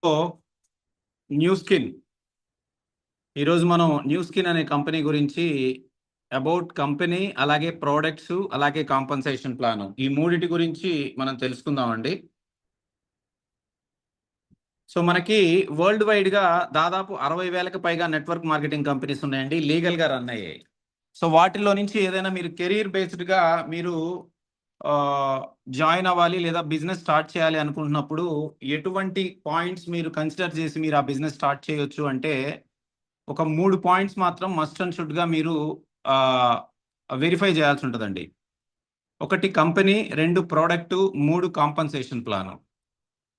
So Nu skin ఈరోజు మనం new skin అనే కంపెనీ గురించి అబౌట్ కంపెనీ అలాగే ప్రోడక్ట్స్ అలాగే కాంపన్సేషన్ ప్లాన్ ఈ మూడిటి గురించి మనం తెలుసుకుందామండి. సో మనకి వరల్డ్ వైడ్ గా దాదాపు 60,000కి పైగా నెట్వర్క్ మార్కెటింగ్ కంపెనీస్ ఉన్నాయండి, లీగల్ గా రన్ అయ్యాయి. సో వాటిలో నుంచి ఏదైనా మీరు కెరీర్ బేస్డ్ గా మీరు జాయిన్ అవ్వాలి లేదా బిజినెస్ స్టార్ట్ చేయాలి అనుకుంటున్నప్పుడు ఎటువంటి పాయింట్స్ మీరు కన్సిడర్ చేసి మీరు ఆ బిజినెస్ స్టార్ట్ చేయొచ్చు అంటే ఒక 3 పాయింట్స్ మాత్రం మస్ట్ అండ్ షుడ్ గా మీరు వెరిఫై చేయాల్సి ఉంటుందండి. ఒకటి company, 2 product, 3 compensation plan.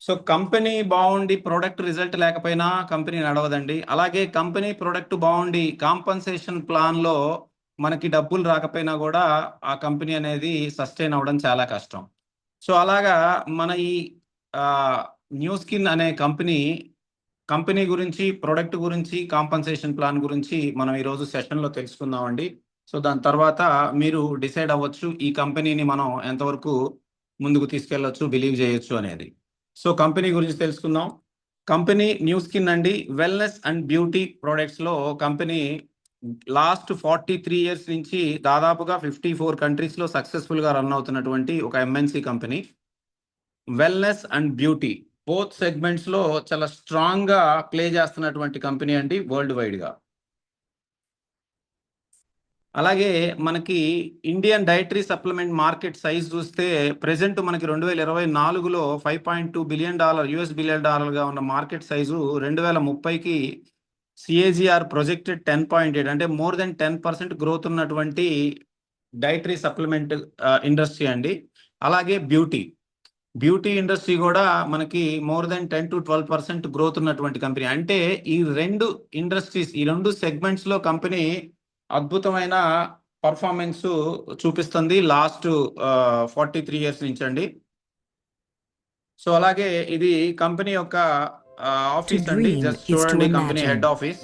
So company బాగుండి ప్రోడక్ట్ రిజల్ట్ లేకపోయినా కంపెనీ నడవదండి. అలాగే కంపెనీ ప్రోడక్ట్ బాగుండి కాంపన్సేషన్ ప్లాన్ లో మనకి డబ్బులు రాకపోయినా కూడా ఆ కంపెనీ అనేది సస్టైన్ అవ్వడం చాలా కష్టం. సో అలాగా మన ఈ న్యూ స్కిన్ అనే కంపెనీ గురించి, ప్రొడక్ట్ గురించి, కాంపన్సేషన్ ప్లాన్ గురించి మనం ఈరోజు సెషన్లో తెలుసుకుందామండి. సో దాని తర్వాత మీరు డిసైడ్ అవ్వచ్చు ఈ కంపెనీని మనం ఎంతవరకు ముందుకు తీసుకెళ్లొచ్చు, బిలీవ్ చేయొచ్చు అనేది. సో కంపెనీ గురించి తెలుసుకుందాం. కంపెనీ న్యూ స్కిన్ అండి, వెల్నెస్ అండ్ బ్యూటీ ప్రొడక్ట్స్లో కంపెనీ లాస్ట్ 43 ఇయర్స్ నుంచి దాదాపుగా 54 కంట్రీస్లో సక్సెస్ఫుల్గా రన్ అవుతున్నటువంటి ఒక MNC company. Wellness and beauty both segments లో చాలా స్ట్రాంగ్ గా ప్లే చేస్తున్నటువంటి కంపెనీ అండి వరల్డ్ వైడ్ గా. అలాగే మనకి Indian dietary supplement market size చూస్తే ప్రెసెంట్ మనకి 2024లో $5.2 బిలియన్ గా ఉన్న మార్కెట్ సైజు 2030కి సిఏజిఆర్ ప్రొజెక్టెడ్ 10.8, అంటే మోర్ దెన్ 10% గ్రోత్ ఉన్నటువంటి డైటరీ సప్లిమెంట్ ఇండస్ట్రీ అండి. అలాగే బ్యూటీ ఇండస్ట్రీ కూడా మనకి మోర్ దెన్ 10 to 12% గ్రోత్ ఉన్నటువంటి కంపెనీ. అంటే ఈ రెండు సెగ్మెంట్స్ లో కంపెనీ అద్భుతమైన పర్ఫార్మెన్స్ చూపిస్తుంది లాస్ట్ 43 ఇయర్స్ నుంచి అండి. సో అలాగే ఇది కంపెనీ యొక్క ఆఫీస్ అండి, జస్ట్ చూడండి company head office.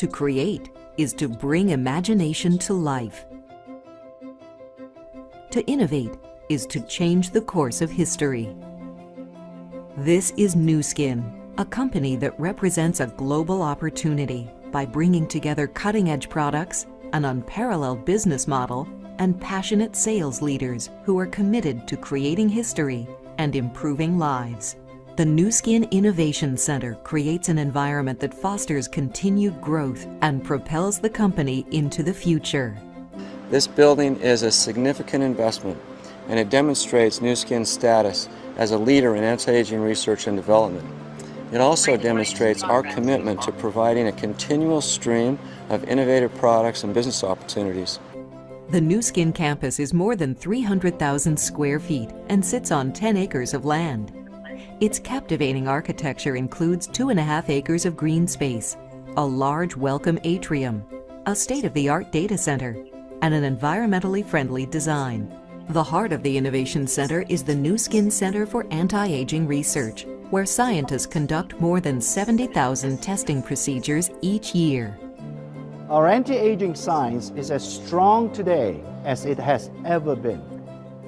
To create is to bring imagination to life. To innovate is to change the course of history. This is Nu Skin, a company that represents a global opportunity by bringing together cutting-edge products, an unparalleled business model, and passionate sales leaders who are committed to creating history and improving lives. The Nu Skin Innovation Center creates an environment that fosters continued growth and propels the company into the future. This building is a significant investment, and it demonstrates Nu Skin's status as a leader in anti-aging research and development. It also demonstrates our commitment to providing a continual stream of innovative products and business opportunities. The Nu Skin campus is more than 300,000 square feet and sits on 10 acres of land. Its captivating architecture includes 2.5 acres of green space, a large welcome atrium, a state-of-the-art data center, and an environmentally friendly design. The heart of the Innovation Center is the Nu Skin Center for Anti-Aging Research, where scientists conduct more than 70,000 testing procedures each year. Our anti-aging science is as strong today as it has ever been.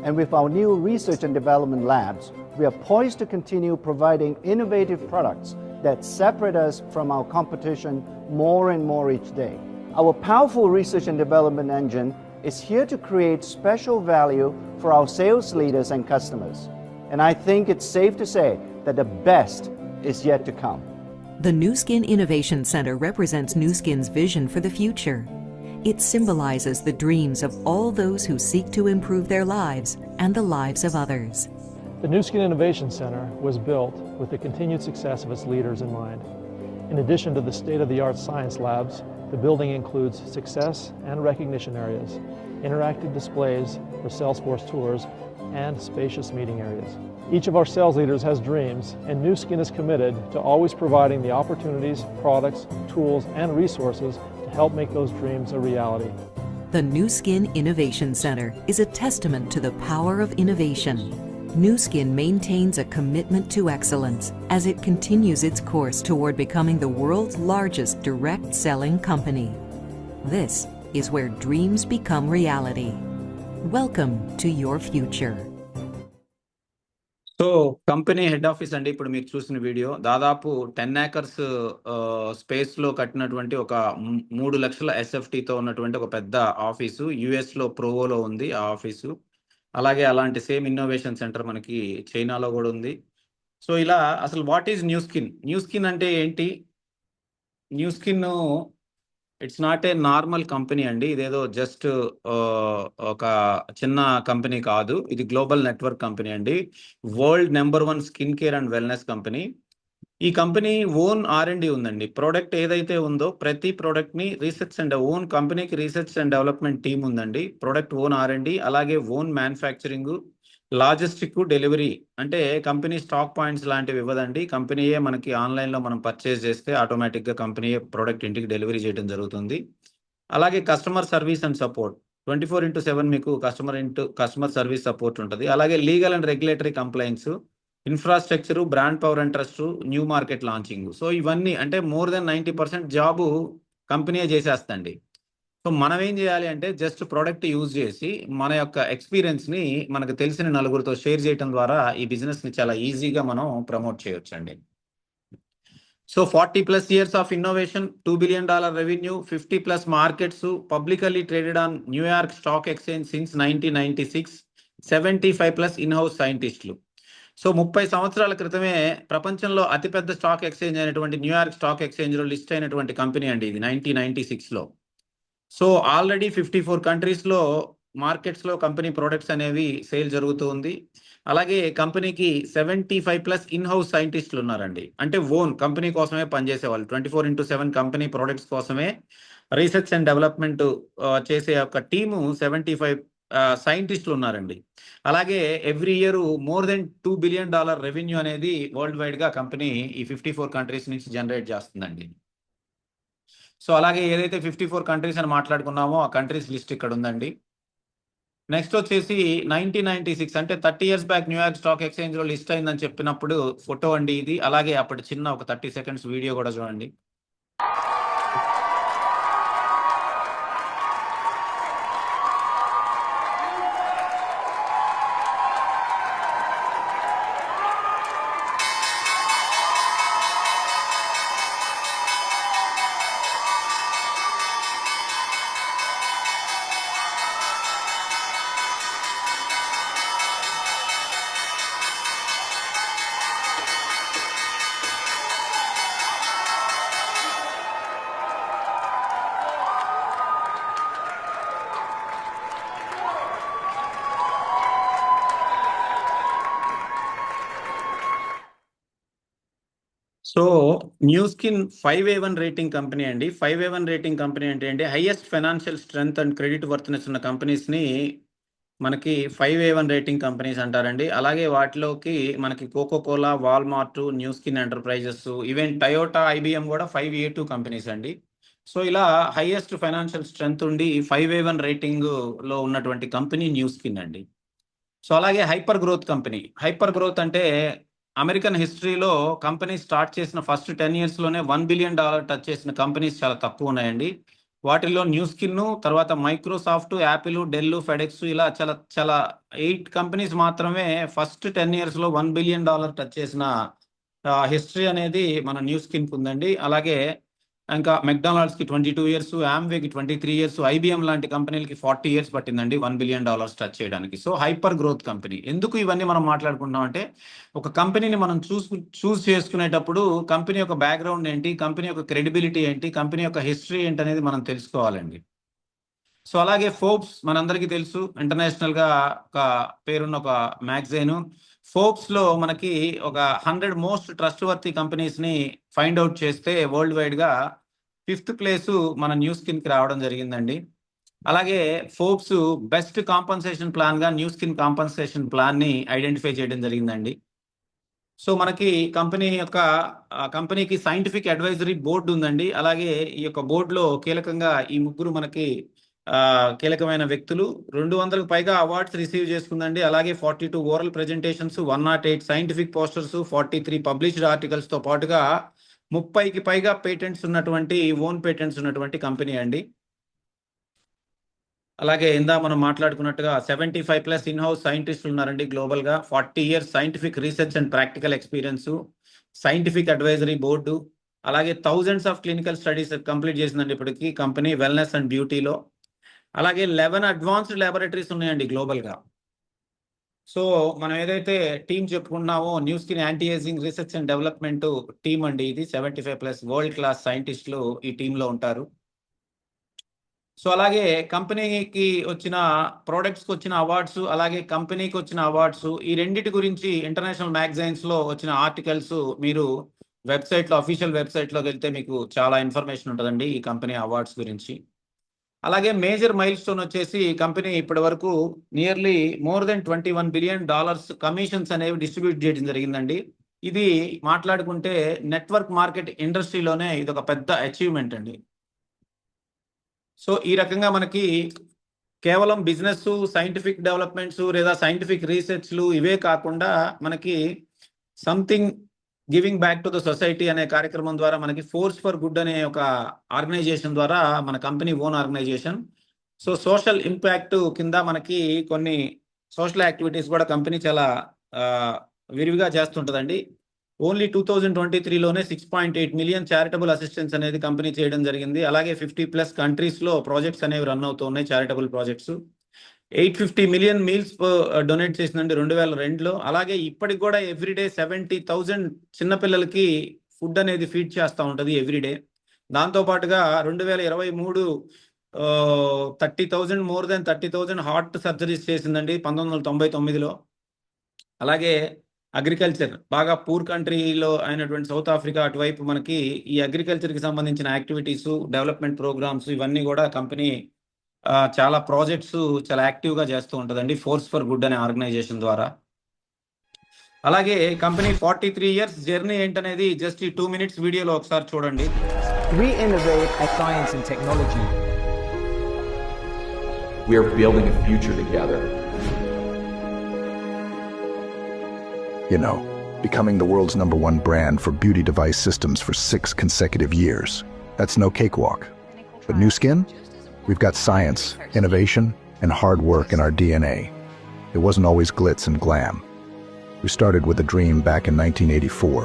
And with our new research and development labs, we are poised to continue providing innovative products that separate us from our competition more and more each day. Our powerful research and development engine is here to create special value for our sales leaders and customers. And I think it's safe to say that the best is yet to come. The Nu Skin Innovation Center represents Nu Skin's vision for the future. It symbolizes the dreams of all those who seek to improve their lives and the lives of others. The Nu Skin Innovation Center was built with the continued success of its leaders in mind. In addition to the state-of-the-art science labs, the building includes success and recognition areas, interactive displays for Salesforce tours, and spacious meeting areas. Each of our sales leaders has dreams, and Nu Skin is committed to always providing the opportunities, products, tools, and resources to help make those dreams a reality. The Nu Skin Innovation Center is a testament to the power of innovation. Nu Skin maintains a commitment to excellence as it continues its course toward becoming the world's largest direct selling company. This is where dreams become reality. Welcome to your future. So company head office అండి, ఇప్పుడు మీరు చూసిన video దాదాపు 10 acres space లో కట్టినటువంటి ఒక 3 లక్షల ఎస్ఎఫ్టీతో ఉన్నటువంటి ఒక పెద్ద ఆఫీసు. యుఎస్ లో ప్రోవోలో ఉంది ఆ ఆఫీసు. అలాగే అలాంటి సేమ్ ఇన్నోవేషన్ సెంటర్ మనకి చైనాలో కూడా ఉంది. సో ఇలా అసలు what is new skin? New skin అంటే ఏంటి? New skin it's not A normal company అండి. ఇదేదో జస్ట్ ఒక చిన్న కంపెనీ కాదు. ఇది గ్లోబల్ నెట్వర్క్ కంపెనీ అండి. World number 1 skin care and wellness company. ఈ కంపెనీ ఓన్ R&D ఉందండి. ప్రోడక్ట్ ఏదైతే ఉందో ప్రతి ప్రోడక్ట్ ని రీసెర్చ్ అండ్ ఓన్ కంపెనీకి రీసెర్చ్ అండ్ డెవలప్మెంట్ టీమ్ ఉందండి. ప్రోడక్ట్ ఓన్ R&D, అలాగే ఓన్ మ్యానుఫ్యాక్చరింగ్, లాజిస్టిక్, డెలివరీ. అంటే కంపెనీ స్టాక్ పాయింట్స్ లాంటివి ఇవ్వదండి. కంపెనీయే మనకి ఆన్లైన్లో మనం పర్చేస్ చేస్తే ఆటోమేటిక్గా కంపెనీయే ప్రోడక్ట్ ఇంటికి డెలివరీ చేయడం జరుగుతుంది. అలాగే కస్టమర్ సర్వీస్ అండ్ సపోర్ట్ 24/7 మీకు కస్టమర్ సర్వీస్ సపోర్ట్ ఉంటుంది. అలాగే legal and regulatory compliance, infrastructure, brand power and trust, new market launching. So ఇవన్నీ అంటే మోర్ దెన్ 90% జాబు కంపెనీయే చేసేస్తండి. సో మనం ఏం చేయాలి అంటే జస్ట్ ప్రోడక్ట్ యూజ్ చేసి మన యొక్క ఎక్స్పీరియన్స్ ని మనకు తెలిసిన నలుగురితో షేర్ చేయడం ద్వారా ఈ బిజినెస్ ని చాలా ఈజీగా మనం ప్రమోట్ చేయొచ్చు అండి. So 40+ years of innovation, $2 billion revenue, 50+ markets, publicly traded on New York stock exchange since 1996, 75+ in-house సైంటిస్టులు. సో 30 సంవత్సరాల క్రితమే ప్రపంచంలో అతిపెద్ద స్టాక్ ఎక్స్చేంజ్ అయినటువంటి న్యూయార్క్ స్టాక్ ఎక్స్చేంజ్లో లిస్ట్ అయినటువంటి కంపెనీ అండి ఇది 1996లో. సో ఆల్రెడీ 54 కంట్రీస్లో మార్కెట్స్లో కంపెనీ ప్రొడక్ట్స్ అనేవి సేల్ జరుగుతూ ఉంది. అలాగే కంపెనీకి 75+ ఇన్హౌస్ సైంటిస్టులు ఉన్నారండి. అంటే ఓన్ కంపెనీ కోసమే పనిచేసేవాళ్ళు. 24/7 కంపెనీ ప్రొడక్ట్స్ కోసమే రీసెర్చ్ అండ్ డెవలప్మెంట్ చేసే ఒక టీము 75 సైంటిస్టులు ఉన్నారండి. అలాగే every year more than $2 billion revenue అనేది వరల్డ్ వైడ్గా కంపెనీ ఈ 54 కంట్రీస్ నుంచి జనరేట్ చేస్తుందండి. సో అలాగే ఏదైతే 54 కంట్రీస్ అని మాట్లాడుకున్నామో ఆ కంట్రీస్ లిస్ట్ ఇక్కడ ఉందండి. నెక్స్ట్ వచ్చేసి 1996 అంటే 30 years back New York stock exchange లో లిస్ట్ అయిందని చెప్పినప్పుడు ఫోటో అండి ఇది. అలాగే అప్పటి చిన్న ఒక 30 seconds వీడియో కూడా చూడండి. So Nu Skin 5A1 rating company అండి. 5A1 రేటింగ్ కంపెనీ అంటే ఏంటి? Highest financial strength and credit worthiness ఉన్న కంపెనీస్ ని మనకి 5A1 రేటింగ్ కంపెనీస్ అంటారండి. అలాగే వాటిలోకి మనకి Coca Cola, Walmart, new skin enterprises, even Toyota, IBM కూడా 5A2 కంపెనీస్ అండి. సో ఇలా హైయెస్ట్ ఫైనాన్షియల్ స్ట్రెంగ్త్ ఉండి 5A1 రేటింగ్ లో ఉన్నటువంటి కంపెనీ న్యూ స్కిన్ అండి. సో అలాగే hyper growth company. Hyper growth అంటే అమెరికన్ హిస్టరీలో కంపెనీ స్టార్ట్ చేసిన ఫస్ట్ 10 years లోనే $1 billion టచ్ చేసిన కంపెనీస్ చాలా తక్కువ ఉన్నాయండి. వాటిల్లో న్యూ స్కిన్, తర్వాత మైక్రోసాఫ్ట్, యాపిల్, డెల్, ఫెడెక్స్ ఇలా చాలా చాలా 8 కంపెనీస్ మాత్రమే ఫస్ట్ 10 years లో $1 billion టచ్ చేసిన హిస్టరీ అనేది మన న్యూ స్కిన్ ఉందండి. అలాగే ఇంకా మెక్డానల్డ్స్ కి 22 years, ఆమ్వేకి 23 years, IBM లాంటి కంపెనీలకి 40 years పట్టిందండి $1 billion టచ్ చేయడానికి. So hyper growth company. ఎందుకు ఇవన్నీ మనం మాట్లాడుకుంటున్నాం అంటే ఒక కంపెనీని మనం చూస్ చేసుకునేటప్పుడు కంపెనీ యొక్క బ్యాక్గ్రౌండ్ ఏంటి, కంపెనీ యొక్క క్రెడిబిలిటీ ఏంటి, కంపెనీ యొక్క హిస్టరీ ఏంటి అనేది మనం తెలుసుకోవాలండి. సో అలాగే ఫోర్బ్స్ మనందరికీ తెలుసు, ఇంటర్నేషనల్ గా ఒక పేరున్న ఒక మ్యాగజైన్. ఫోర్బ్స్ లో మనకి ఒక 100 మోస్ట్ ట్రస్ట్ వర్తీ కంపెనీస్ ని ఫైండ్ అవుట్ చేస్తే వరల్డ్ వైడ్ గా 5th place మన న్యూ స్కిన్ కి రావడం జరిగిందండి. అలాగే ఫోర్బ్స్ బెస్ట్ కాంపన్సేషన్ ప్లాన్ గా న్యూ స్కిన్ కాంపన్సేషన్ ప్లాన్ ని ఐడెంటిఫై చేయడం జరిగిందండి. సో మనకి కంపెనీకి సైంటిఫిక్ అడ్వైజరీ బోర్డు ఉందండి. అలాగే ఈ యొక్క బోర్డులో కీలకంగా ఈ ముగ్గురు మనకి కీలకమైన వ్యక్తులు. 200కు పైగా అవార్డ్స్ రిసీవ్ చేసుకుందండి. అలాగే 42 oral presentations, 108 scientific posters, 43 published articles తో పాటుగా 30కి పైగా పేటెంట్స్ ఉన్నటువంటి ఓన్ పేటెంట్స్ ఉన్నటువంటి కంపెనీ అండి. అలాగే మనం మాట్లాడుకున్నట్టుగా 75+ ఇన్-హౌస్ సైంటిస్టులు ఉన్నారండి గ్లోబల్‌గా. 40 years scientific research and practical experience, scientific advisory board, అలాగే thousands of clinical studies complete చేసిందండి ఇప్పటికి కంపెనీ వెల్‌నెస్ అండ్ బ్యూటీలో. అలాగే 11 అడ్వాన్స్డ్ ల్యాబొరేటరీస్ ఉన్నాయండి గ్లోబల్‌గా. సో, మనం ఏదైతే టీమ్ చెప్పుకున్నామో Nu Skin anti ageing research and development team అండి ఇది. 75+ వరల్డ్ క్లాస్ సైంటిస్టులు ఈ టీమ్‌లో ఉంటారు. సో, అలాగే కంపెనీకి వచ్చిన ప్రొడక్ట్స్‌కి వచ్చిన అవార్డ్స్, అలాగే కంపెనీకి వచ్చిన అవార్డ్స్ ఈ రెండిటి గురించి ఇంటర్నేషనల్ మ్యాగజైన్స్‌లో వచ్చిన ఆర్టికల్స్ మీరు వెబ్‌సైట్‌లో అఫీషియల్ వెబ్‌సైట్‌లోకెళ్తే మీకు చాలా ఇన్ఫర్మేషన్ ఉంటదండి ఈ కంపెనీ అవార్డ్స్ గురించి. అలాగే మేజర్ మైల్‌స్టోన్ వచ్చేసి కంపెనీ ఇప్పటివరకు nearly more than $21 billion commissions అనేవి డిస్ట్రిబ్యూట్ చేయడం జరిగిందండి. ఇది మాట్లాడుకుంటే నెట్వర్క్ మార్కెట్ ఇండస్ట్రీలోనే ఇదొక పెద్ద అచీవ్‌మెంట్ అండి. సో, ఈ రకంగా మనకి కేవలం బిజినెస్సు, సైంటిఫిక్ డెవలప్‌మెంట్సు లేదా సైంటిఫిక్ రీసెర్చ్‌లు ఇవే కాకుండా మనకి something giving back to the society అనే కార్యక్రమం ద్వారా మనకి ఫోర్స్ ఫర్ గుడ్ అనే ఒక ఆర్గనైజేషన్ ద్వారా మన company own organisation. So, social impact కింద మనకి కొన్ని సోషల్ యాక్టివిటీస్ కూడా కంపెనీ చాలా విరివిగా చేస్తుంటదండి. ఓన్లీ 2023లోనే 6.8 మిలియన్ చారిటబుల్ అసిస్టెన్స్ అనేది కంపెనీ చేయడం జరిగింది. అలాగే 50+ కంట్రీస్‌లో ప్రాజెక్ట్స్ అనేవి రన్ అవుతూ ఉన్నాయి charitable projects. 850 million meals donate చేసిందండి 2002లో. అలాగే ఇప్పటికి కూడా ఎవ్రీడే 70,000 చిన్న పిల్లలకి ఫుడ్ అనేది ఫీడ్ చేస్తా ఉంటది ఎవ్రీడే. దాంతో పాటుగా 2023 30,000 మోర్ దెన్ 30,000 హార్ట్ సర్జరీస్ చేసిందండి 1999లో. అలాగే అగ్రికల్చర్ బాగా పూర్ కంట్రీలో అయినటువంటి సౌత్ ఆఫ్రికా అటువైపు మనకి ఈ అగ్రికల్చర్‌కి సంబంధించిన యాక్టివిటీసు, డెవలప్‌మెంట్ ప్రోగ్రామ్స్ ఇవన్నీ కూడా కంపెనీ చాలా ప్రాజెక్ట్స్ చాలా యాక్టివ్‌గా చేస్తూ ఉంటదండి. ఫోర్స్ ఫర్ గుడ్ అనే ఆర్గనైజేషన్ ద్వారా. అలాగే కంపెనీ 43 ఇయర్స్ జర్నీ ఏంటనేది జస్ట్ ఈ 2 మినిట్స్ వీడియోలో ఒకసారి చూడండి. We innovate at science and technology. We are building a future together. You know, becoming the world's #1 brand for beauty device systems for 6 consecutive years. That's no cakewalk. But Nu Skin? We've got science, innovation, and hard work in our DNA. It wasn't always glitz and glam. We started with a dream back in 1984,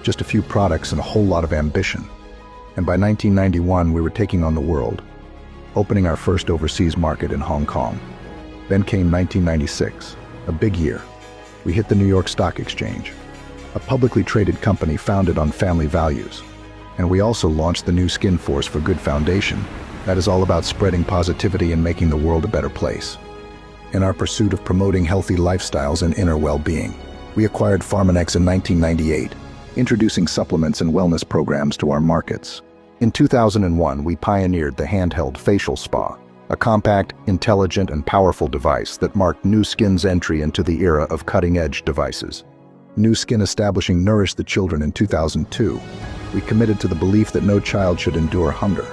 just a few products and a whole lot of ambition. And by 1991, we were taking on the world, opening our first overseas market in Hong Kong. Then came 1996, a big year. We hit the New York Stock Exchange, a publicly traded company founded on family values. And we also launched the new Skin Force for Good Foundation that is all about spreading positivity and making the world a better place. In our pursuit of promoting healthy lifestyles and inner well-being, we acquired Pharmanex in 1998, introducing supplements and wellness programs to our markets. In 2001, we pioneered the handheld facial spa, a compact, intelligent, and powerful device that marked Nu Skin's entry into the era of cutting-edge devices. Nu Skin establishing Nourish the Children in 2002, we committed to the belief that no child should endure hunger.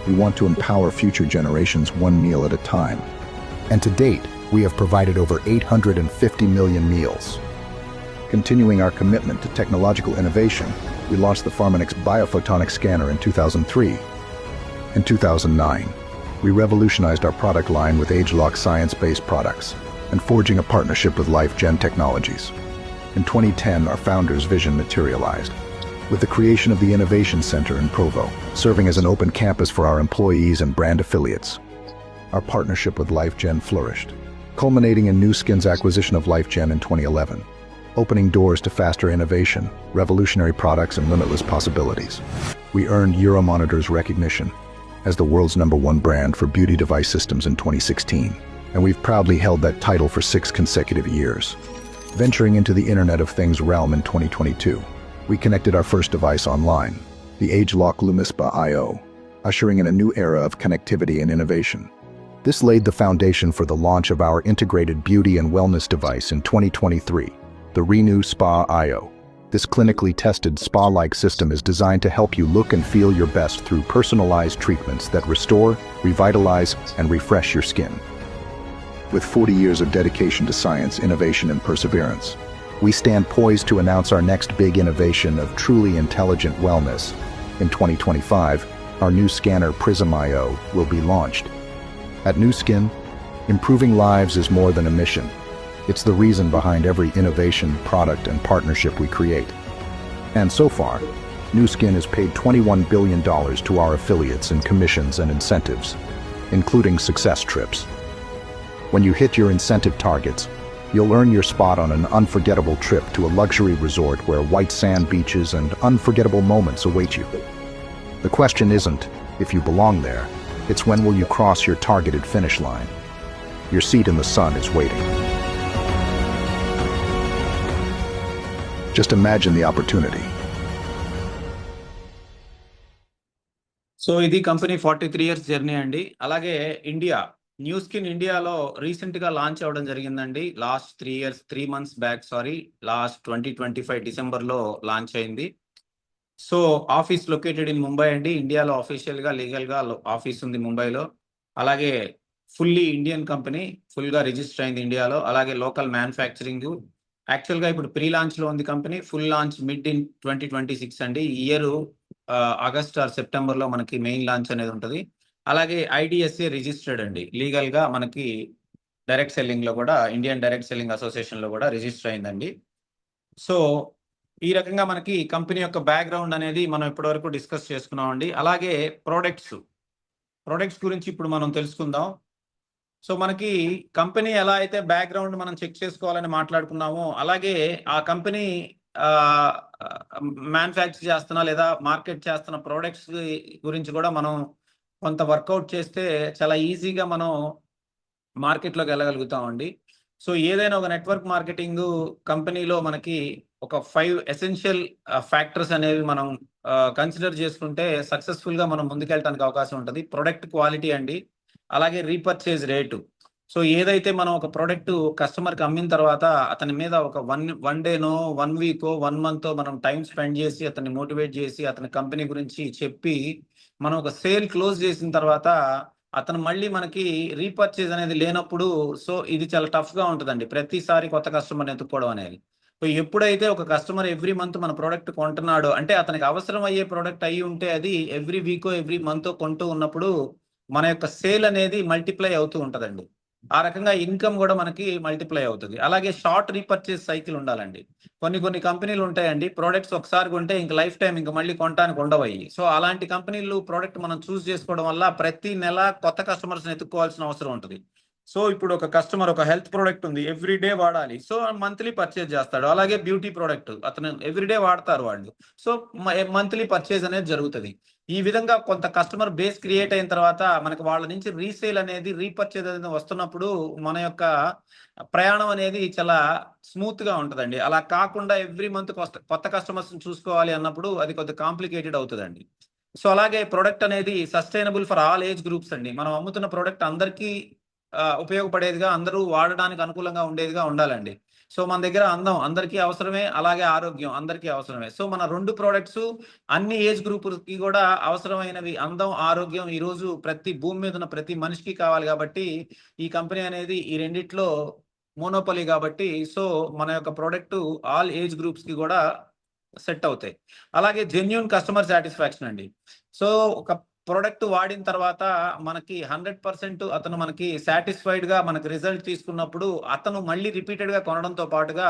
We want to empower future generations one meal at a time. And to date, we have provided over 850 million meals. Continuing our commitment to technological innovation, we launched the Pharmanex Biophotonic Scanner in 2003. In 2009, we revolutionized our product line with AgeLock science-based products and forging a partnership with LifeGen Technologies. In 2010, our founder's vision materialized, with the creation of the Innovation Center in Provo, serving as an open campus for our employees and brand affiliates. Our partnership with LifeGen flourished, culminating in Nu Skin's acquisition of LifeGen in 2011, opening doors to faster innovation, revolutionary products, and limitless possibilities. We earned Euromonitor's recognition as the world's #1 brand for beauty device systems in 2016, and we've proudly held that title for 6 consecutive years. Venturing into the Internet of Things realm in 2022, we connected our first device online, the AgeLock Lumispa IO, ushering in a new era of connectivity and innovation. This laid the foundation for the launch of our integrated beauty and wellness device in 2023, the Renew Spa IO. This clinically tested spa-like system is designed to help you look and feel your best through personalized treatments that restore, revitalize, and refresh your skin. With 40 years of dedication to science, innovation, and perseverance, we stand poised to announce our next big innovation of truly intelligent wellness. In 2025, our new scanner Prism IO will be launched. At Nu Skin, improving lives is more than a mission. It's the reason behind every innovation, product, and partnership we create. And so far, Nu Skin has paid $21 billion to our affiliates in commissions and incentives, including success trips. When you hit your incentive targets, you'll earn your spot on an unforgettable trip to a luxury resort where white sand beaches and unforgettable moments await you. The question isn't if you belong there, it's when will you cross your targeted finish line. Your seat in the sun is waiting. Just imagine the opportunity. So ఇది company 43 years journey అండి. అలాగే India, new skin ఇండియాలో recent గా launch అవ్వడం జరిగిందండి. Last 3 months back, last 2025 December లో launch అయింది. So office located in Mumbai అండి. ఇండియాలో అఫీషియల్ గా లీగల్ గా ఆఫీస్ ఉంది ముంబైలో. అలాగే ఫుల్లీ ఇండియన్ కంపెనీ, ఫుల్ గా రిజిస్టర్ అయింది ఇండియాలో. అలాగే లోకల్ మ్యానుఫ్యాక్చరింగ్. యాక్చువల్ గా ఇప్పుడు ప్రీ లాంచ్ లో ఉంది company. Full launch mid in 2026 అండి. ఈ ఇయర్ ఆగస్ట్ ఆర్ సెప్టెంబర్ లో మనకి మెయిన్ లాంచ్ అనేది ఉంటుంది. అలాగే ఐడిఎస్ఏ రిజిస్టర్డ్ అండి, లీగల్ గా మనకి డైరెక్ట్ సెల్లింగ్ లో కూడా, ఇండియన్ డైరెక్ట్ సెల్లింగ్ అసోసియేషన్ లో కూడా రిజిస్టర్ అయిందండి. సో ఈ రకంగా మనకి కంపెనీ యొక్క బ్యాక్గ్రౌండ్ అనేది మనం ఇప్పటివరకు డిస్కస్ చేసుకున్నామండి. అలాగే ప్రొడక్ట్స్ గురించి ఇప్పుడు మనం తెలుసుకుందాం. సో మనకి కంపెనీ ఎలా అయితే బ్యాక్గ్రౌండ్ మనం చెక్ చేసుకోవాలని మాట్లాడుకున్నామో, అలాగే ఆ కంపెనీ మ్యానుఫ్యాక్చర్ చేస్తున్నా లేదా మార్కెట్ చేస్తున్న ప్రోడక్ట్స్ గురించి కూడా మనం కొంత వర్కౌట్ చేస్తే చాలా ఈజీగా మనం మార్కెట్లోకి వెళ్ళగలుగుతామండి. సో ఏదైనా ఒక నెట్వర్క్ మార్కెటింగ్ కంపెనీలో మనకి ఒక 5 ఎసెన్షియల్ ఫ్యాక్టర్స్ అనేవి మనం కన్సిడర్ చేసుకుంటే సక్సెస్ఫుల్ గా మనం ముందుకెళ్ళడానికి అవకాశం ఉంటుంది. ప్రొడక్ట్ క్వాలిటీ అండి, అలాగే రీపర్చేజ్ రేటు. సో ఏదైతే మనం ఒక ప్రోడక్ట్ కస్టమర్కి అమ్మిన తర్వాత అతని మీద ఒక వన్ డేనో 1 వీకో 1 మంతో మనం టైం స్పెండ్ చేసి అతన్ని మోటివేట్ చేసి అతని కంపెనీ గురించి చెప్పి మనం ఒక సేల్ క్లోజ్ చేసిన తర్వాత అతను మళ్ళీ మనకి రీపర్చేజ్ అనేది లేనప్పుడు, సో ఇది చాలా టఫ్ గా ఉంటుందండి ప్రతిసారి కొత్త కస్టమర్ని ఎత్తుక్కోవడం అనేది. సో ఎప్పుడైతే ఒక కస్టమర్ ఎవ్రీ మంత్ మన ప్రోడక్ట్ కొంటున్నాడో, అంటే అతనికి అవసరం అయ్యే ప్రోడక్ట్ అయ్యి ఉంటే అది ఎవ్రీ వీకో ఎవ్రీ మంతో కొంటూ ఉన్నప్పుడు మన యొక్క సేల్ అనేది మల్టిప్లై అవుతూ ఉంటుందండి. ఆ రకంగా ఇన్కమ్ కూడా మనకి మల్టిప్లై అవుతుంది. అలాగే షార్ట్ రీపర్చేజ్ సైకిల్ ఉండాలండి. కొన్ని కంపెనీలు ఉంటాయండి, ప్రోడక్ట్స్ ఒకసారి కొంటే ఇంక లైఫ్ టైం ఇంక మళ్ళీ కొనడానికి ఉండవయ్యి. సో అలాంటి కంపెనీలు ప్రోడక్ట్ మనం చూస్ చేసుకోవడం వల్ల ప్రతి నెల కొత్త కస్టమర్స్ ఎత్తుక్కోవాల్సిన అవసరం ఉంటుంది. సో ఇప్పుడు ఒక కస్టమర్ ఒక హెల్త్ ప్రోడక్ట్ ఉంది, ఎవ్రీడే వాడాలి, సో మంత్లీ పర్చేజ్ చేస్తాడు. అలాగే బ్యూటీ ప్రోడక్ట్ అతను ఎవ్రీడే వాడతారు వాళ్ళు, సో మంత్లీ పర్చేజ్ అనేది జరుగుతుంది. ఈ విధంగా కొంత కస్టమర్ బేస్ క్రియేట్ అయిన తర్వాత మనకి వాళ్ళ నుంచి రీసేల్ అనేది, రీపర్చేజ్ అనేది వస్తున్నప్పుడు మన యొక్క ప్రయాణం అనేది చాలా స్మూత్ గా ఉంటుందండి. అలా కాకుండా ఎవ్రీ మంత్ కొత్త కస్టమర్స్ చూసుకోవాలి అన్నప్పుడు అది కొద్దిగా కాంప్లికేటెడ్ అవుతుందండి. సో అలాగే ప్రొడక్ట్ అనేది sustainable for all age groups అండి. మనం అమ్ముతున్న ప్రొడక్ట్ అందరికీ ఉపయోగపడేదిగా, అందరూ వాడడానికి అనుకూలంగా ఉండేదిగా ఉండాలండి. సో మన దగ్గర అందం అందరికీ అవసరమే, అలాగే ఆరోగ్యం అందరికీ అవసరమే. సో మన 2 ప్రోడక్ట్స్ అన్ని ఏజ్ గ్రూపులకి కూడా అవసరమైనవి. అందం, ఆరోగ్యం ఈ రోజు ప్రతి భూమి మీద ఉన్న ప్రతి మనిషికి కావాలి కాబట్టి ఈ కంపెనీ అనేది ఈ రెండిట్లో మోనోపలి కాబట్టి, సో మన యొక్క ప్రోడక్ట్ ఆల్ ఏజ్ గ్రూప్స్ కి కూడా సెట్ అవుతాయి. అలాగే జెన్యూన్ కస్టమర్ సాటిస్ఫాక్షన్ అండి. సో ఒక ప్రోడక్ట్ వాడిన తర్వాత మనకి 100% అతను మనకి సాటిస్ఫైడ్ గా మనకి రిజల్ట్ తీసుకున్నప్పుడు అతను మళ్ళీ రిపీటెడ్ గా కొనడంతో పాటుగా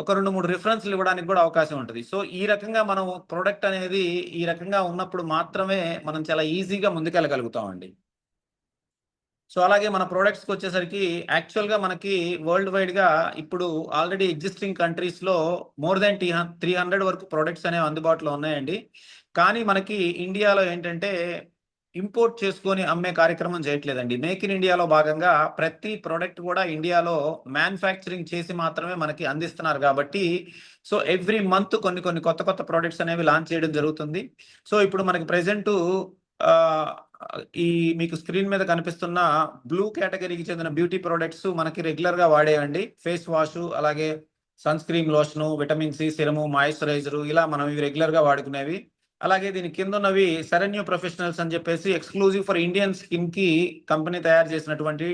ఒక 2-3 రిఫరెన్స్లు ఇవ్వడానికి కూడా అవకాశం ఉంటుంది. సో ఈ రకంగా మనం ప్రోడక్ట్ అనేది ఈ రకంగా ఉన్నప్పుడు మాత్రమే మనం చాలా ఈజీగా ముందుకెళ్ళగలుగుతామండి. సో అలాగే మన ప్రోడక్ట్స్కి వచ్చేసరికి యాక్చువల్ గా మనకి వరల్డ్ వైడ్ గా ఇప్పుడు ఆల్రెడీ ఎగ్జిస్టింగ్ కంట్రీస్ లో మోర్ దాన్ 300 వరకు ప్రోడక్ట్స్ అనేవి అందుబాటులో ఉన్నాయండి. కానీ మనకి ఇండియాలో ఏంటంటే ఇంపోర్ట్ చేసుకొని అమ్మే కార్యక్రమం చేయట్లేదండి. మేక్ ఇన్ ఇండియాలో భాగంగా ప్రతి ప్రోడక్ట్ కూడా ఇండియాలో మ్యానుఫ్యాక్చరింగ్ చేసి మాత్రమే మనకి అందిస్తున్నారు కాబట్టి, సో ఎవ్రీ మంత్ కొన్ని కొత్త ప్రోడక్ట్స్ అనేవి లాంచ్ చేయడం జరుగుతుంది. సో ఇప్పుడు మనకి ప్రెసెంట్ ఈ మీకు స్క్రీన్ మీద కనిపిస్తున్న బ్లూ కేటగిరీకి చెందిన బ్యూటీ ప్రొడక్ట్స్ మనకి రెగ్యులర్ గా వాడేవండి. ఫేస్ వాష్, అలాగే sun screen lotion, vitamin C serum, moisturiser, ఇలా మనం ఇవి రెగ్యులర్ గా వాడుకునేవి. అలాగే దీని కింద ఉన్నవి సెరెన్యూ ప్రొఫెషనల్స్ అని చెప్పేసి ఎక్స్క్లూజివ్ ఫర్ ఇండియన్ స్కిన్ కి కంపెనీ తయారు చేసినటువంటి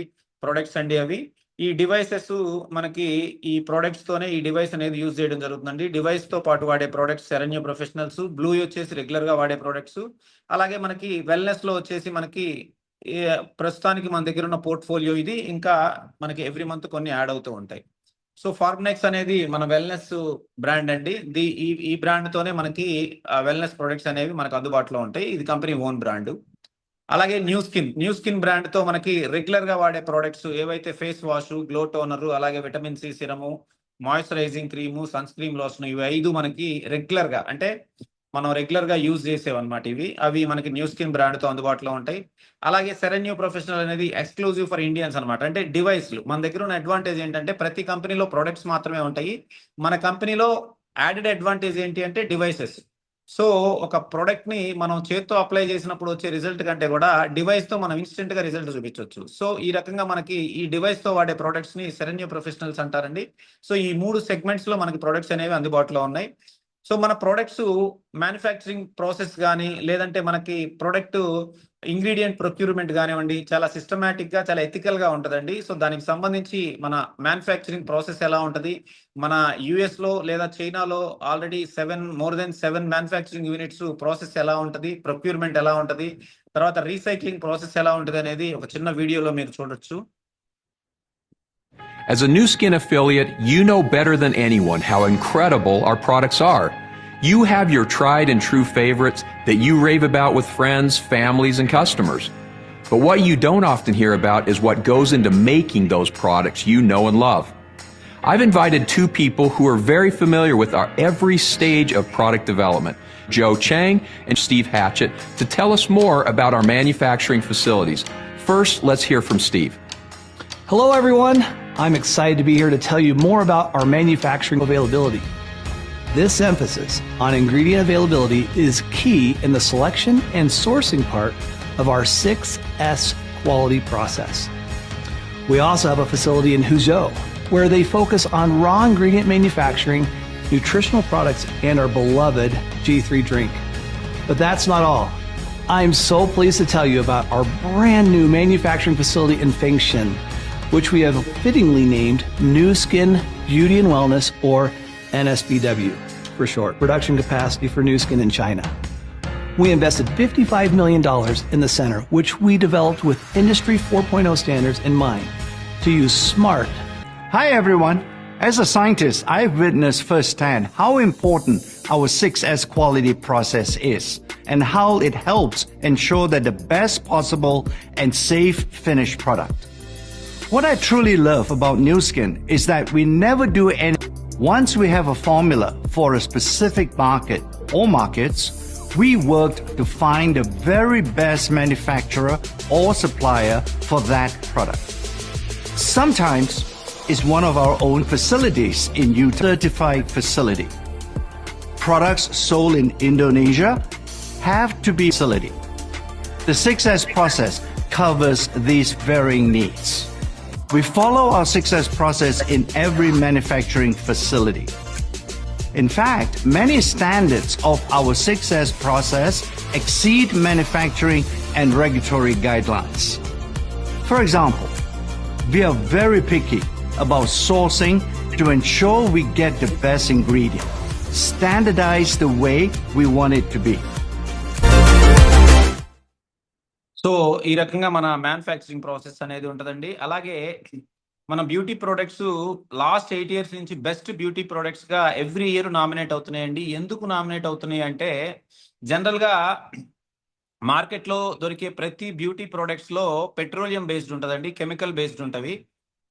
ప్రొడక్ట్స్ అండి అవి. ఈ డివైసెస్ మనకి ఈ ప్రొడక్ట్స్ తోనే ఈ డివైస్ అనేది యూజ్ చేయడం జరుగుతుందండి. డివైస్ తో పాటు వాడే ప్రొడక్ట్స్ సెరెన్యూ ప్రొఫెషనల్స్, బ్లూ వచ్చేసి రెగ్యులర్ గా వాడే ప్రొడక్ట్స్. అలాగే మనకి వెల్నెస్ లో వచ్చేసి మనకి ప్రస్తుతానికి మన దగ్గర ఉన్న పోర్ట్ఫోలియో ఇది. ఇంకా మనకి ఎవ్రీ మంత్ కొన్ని యాడ్ అవుతూ ఉంటాయి. సో ఫార్మ్నెక్స్ అనేది మన వెల్నెస్ బ్రాండ్ అండి. ఈ బ్రాండ్ తోనే మనకి వెల్నెస్ ప్రొడక్ట్స్ అనేవి మనకు అందుబాటులో ఉంటాయి. ఇది కంపెనీ ఓన్ బ్రాండ్. అలాగే న్యూ స్కిన్ బ్రాండ్ తో మనకి రెగ్యులర్ గా వాడే ప్రొడక్ట్స్ ఏవైతే ఫేస్ వాష్, గ్లో టోనర్, అలాగే vitamin C serum, moisturising cream, sun screen lotion, ఇవి 5 మనకి రెగ్యులర్ గా, అంటే మనం రెగ్యులర్ గా యూజ్ చేసేవన్నమాట. అవి మనకి న్యూ స్కిన్ బ్రాండ్ తో అందుబాటులో ఉంటాయి. అలాగే సెరెన్యూ ప్రొఫెషనల్ అనేది ఎక్స్క్లూజివ్ ఫర్ ఇండియన్స్ అనమాట. అంటే డివైస్లు మన దగ్గర ఉన్న అడ్వాంటేజ్ ఏంటంటే ప్రతి కంపెనీలో ప్రొడక్ట్స్ మాత్రమే ఉంటాయి. మన కంపెనీలో యాడెడ్ అడ్వాంటేజ్ ఏంటి అంటే డివైసెస్. సో ఒక ప్రొడక్ట్ ని మనం చేత్తో అప్లై చేసినప్పుడు వచ్చే రిజల్ట్ కంటే కూడా డివైస్ తో మనం ఇన్స్టెంట్ గా రిజల్ట్ చూపించవచ్చు. సో ఈ రకంగా మనకి ఈ డివైస్ తో వాడే ప్రొడక్ట్స్ ని సెరెన్యూ ప్రొఫెషనల్స్ అంటారండి. సో ఈ 3 సెగ్మెంట్స్ లో మనకి ప్రొడక్ట్స్ అనేవి అందుబాటులో ఉన్నాయి. సో మన ప్రొడక్ట్స్ మ్యానుఫ్యాక్చరింగ్ ప్రాసెస్ కానీ, లేదంటే మనకి ప్రొడక్ట్ ఇంగ్రీడియంట్ ప్రొక్యూర్మెంట్ కానివ్వండి, చాలా సిస్టమేటిక్ గా, చాలా ఎథికల్ గా ఉంటుందండి. సో దానికి సంబంధించి మన మ్యానుఫ్యాక్చరింగ్ ప్రాసెస్ ఎలా ఉంటుంది, మన యుఎస్ లో లేదా చైనాలో already more than 7 manufacturing units process ఎలా ఉంటుంది, ప్రొక్యూర్మెంట్ ఎలా ఉంటుంది, తర్వాత రీసైక్లింగ్ ప్రాసెస్ ఎలా ఉంటుంది అనేది ఒక చిన్న వీడియోలో మీరు చూడొచ్చు. As a Nu Skin affiliate, you know better than anyone how incredible our products are. You have your tried and true favorites that you rave about with friends, families, and customers. But what you don't often hear about is what goes into making those products you know and love. I've invited 2 people who are very familiar with our every stage of product development, Joe Chang and Steve Hatchett, to tell us more about our manufacturing facilities. First, let's hear from Steve. Hello everyone, I'm excited to be here to tell you more about our manufacturing availability. This emphasis on ingredient availability is key in the selection and sourcing part of our 6S quality process. We also have a facility in Huzhou where they focus on raw ingredient manufacturing, nutritional products, and our beloved G3 drink. But that's not all. I'm so pleased to tell you about our brand new manufacturing facility in Fengshan, which we have fittingly named Nu Skin Beauty and Wellness, or NSBW for short, production capacity for Nu Skin in China. We invested $55 million in the center, which we developed with Industry 4.0 standards in mind to use smart. Hi everyone. As a scientist, I've witnessed firsthand how important our 6S quality process is and how it helps ensure that the best possible and safe finished product. What I truly love about Nu Skin is that we never do any. Once we have a formula for a specific market or markets, we worked to find the very best manufacturer or supplier for that product. Sometimes it's one of our own facilities in Utah, certified facility. Products sold in Indonesia have to be facility. The 6S process covers these varying needs. We follow our 6S process in every manufacturing facility. In fact, many standards of our 6S process exceed manufacturing and regulatory guidelines. For example, we are very picky about sourcing to ensure we get the best ingredient, standardized the way we want it to be. So ఈ రకంగా మన manufacturing process అనేది ఉంటుందండి. అలాగే మన beauty products last 8 years నుంచి best beauty products గా every year nominate అవుతున్నాయండి. ఎందుకు నామినేట్ అవుతున్నాయి అంటే, జనరల్ గా మార్కెట్ లో దొరికే ప్రతి బ్యూటీ ప్రొడక్ట్స్ లో పెట్రోలియం బేస్డ్ ఉంటుందండి, కెమికల్ బేస్డ్ ఉంటవి.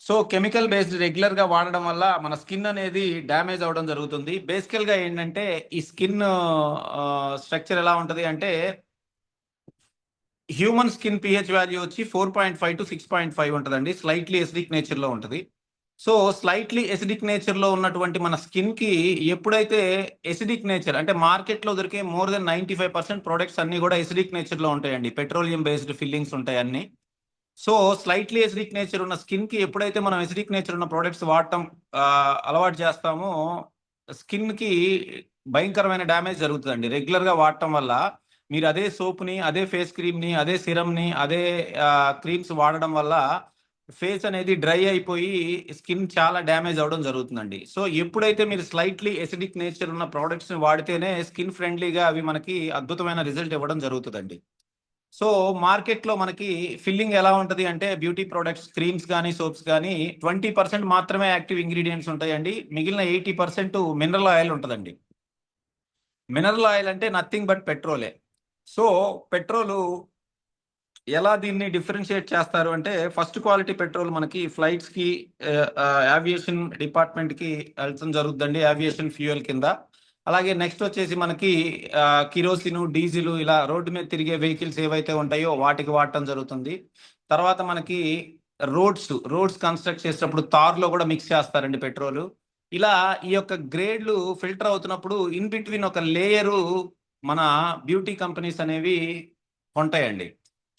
సో కెమికల్ బేస్డ్ రెగ్యులర్ గా వాడడం వల్ల మన స్కిన్ అనేది డ్యామేజ్ అవడం జరుగుతుంది. బేసికల్ గా ఏంటంటే ఈ స్కిన్ స్ట్రక్చర్ ఎలా ఉంటది అంటే, హ్యూమన్ స్కిన్ పిహెచ్ వాల్యూ వచ్చి 4.5 to 6.5 ఉంటుందండి. స్లైట్లీ ఎసిడిక్ నేచర్ లో ఉంటుంది. సో స్లైట్లీ ఎసిడిక్ నేచర్ లో ఉన్నటువంటి మన స్కిన్ కి ఎప్పుడైతే ఎసిడిక్ నేచర్ అంటే మార్కెట్ లో దొరికే మోర్ దెన్ 95% ప్రొడక్ట్స్ అన్ని కూడా ఎసిడిక్ నేచర్ లో ఉంటాయండి. పెట్రోలియం బేస్డ్ ఫిల్లింగ్స్ ఉంటాయి అన్ని. సో స్లైట్లీ ఎసిడిక్ నేచర్ ఉన్న స్కిన్ కి ఎప్పుడైతే మనం ఎసిడిక్ నేచర్ ఉన్న ప్రొడక్ట్స్ వాడటం అలవాటు చేస్తామో, స్కిన్ కి భయంకరమైన డ్యామేజ్ జరుగుతుందండి. రెగ్యులర్ గా వాడటం వల్ల మీరు అదే సోప్ ని, అదే ఫేస్ క్రీమ్ ని, అదే సిరమ్ ని, అదే క్రీమ్స్ వాడడం వల్ల ఫేస్ అనేది డ్రై అయిపోయి స్కిన్ చాలా డ్యామేజ్ అవడం జరుగుతుందండి. సో ఎప్పుడైతే మీరు స్లైట్లీ ఎసిడిక్ నేచర్ ఉన్న ప్రోడక్ట్స్ ని వాడితేనే స్కిన్ ఫ్రెండ్లీగా అవి మనకి అద్భుతమైన రిజల్ట్ ఇవ్వడం జరుగుతుందండి. సో మార్కెట్లో మనకి ఫిల్లింగ్ ఎలా ఉంటుంది అంటే బ్యూటీ ప్రొడక్ట్స్, క్రీమ్స్ కానీ సోప్స్ కానీ 20% మాత్రమే యాక్టివ్ ఇంగ్రీడియంట్స్ ఉంటాయండి. మిగిలిన 80% మినరల్ ఆయిల్ ఉంటుందండి. మినరల్ ఆయిల్ అంటే నథింగ్ బట్ పెట్రోలే. సో పెట్రోలు ఎలా దీన్ని డిఫరెన్షియేట్ చేస్తారు అంటే ఫస్ట్ క్వాలిటీ పెట్రోల్ మనకి ఫ్లైట్స్కి, ఏవియేషన్ డిపార్ట్మెంట్కి వెళ్ళడం జరుగుతుందండి, ఏవియేషన్ ఫ్యూయల్ కింద. అలాగే నెక్స్ట్ వచ్చేసి మనకి కిరోసిన్, డీజిల్ ఇలా రోడ్డు మీద తిరిగే వెహికల్స్ ఏవైతే ఉంటాయో వాటికి వాడటం జరుగుతుంది. తర్వాత మనకి రోడ్స్ కన్స్ట్రక్ట్ చేసేటప్పుడు తార్లో కూడా మిక్స్ చేస్తారండి పెట్రోలు. ఇలా ఈ యొక్క గ్రేడ్లు ఫిల్టర్ అవుతున్నప్పుడు ఇన్ బిట్వీన్ ఒక లేయరు మన బ్యూటీ కంపెనీస్ అనేవి ఉంటాయండి.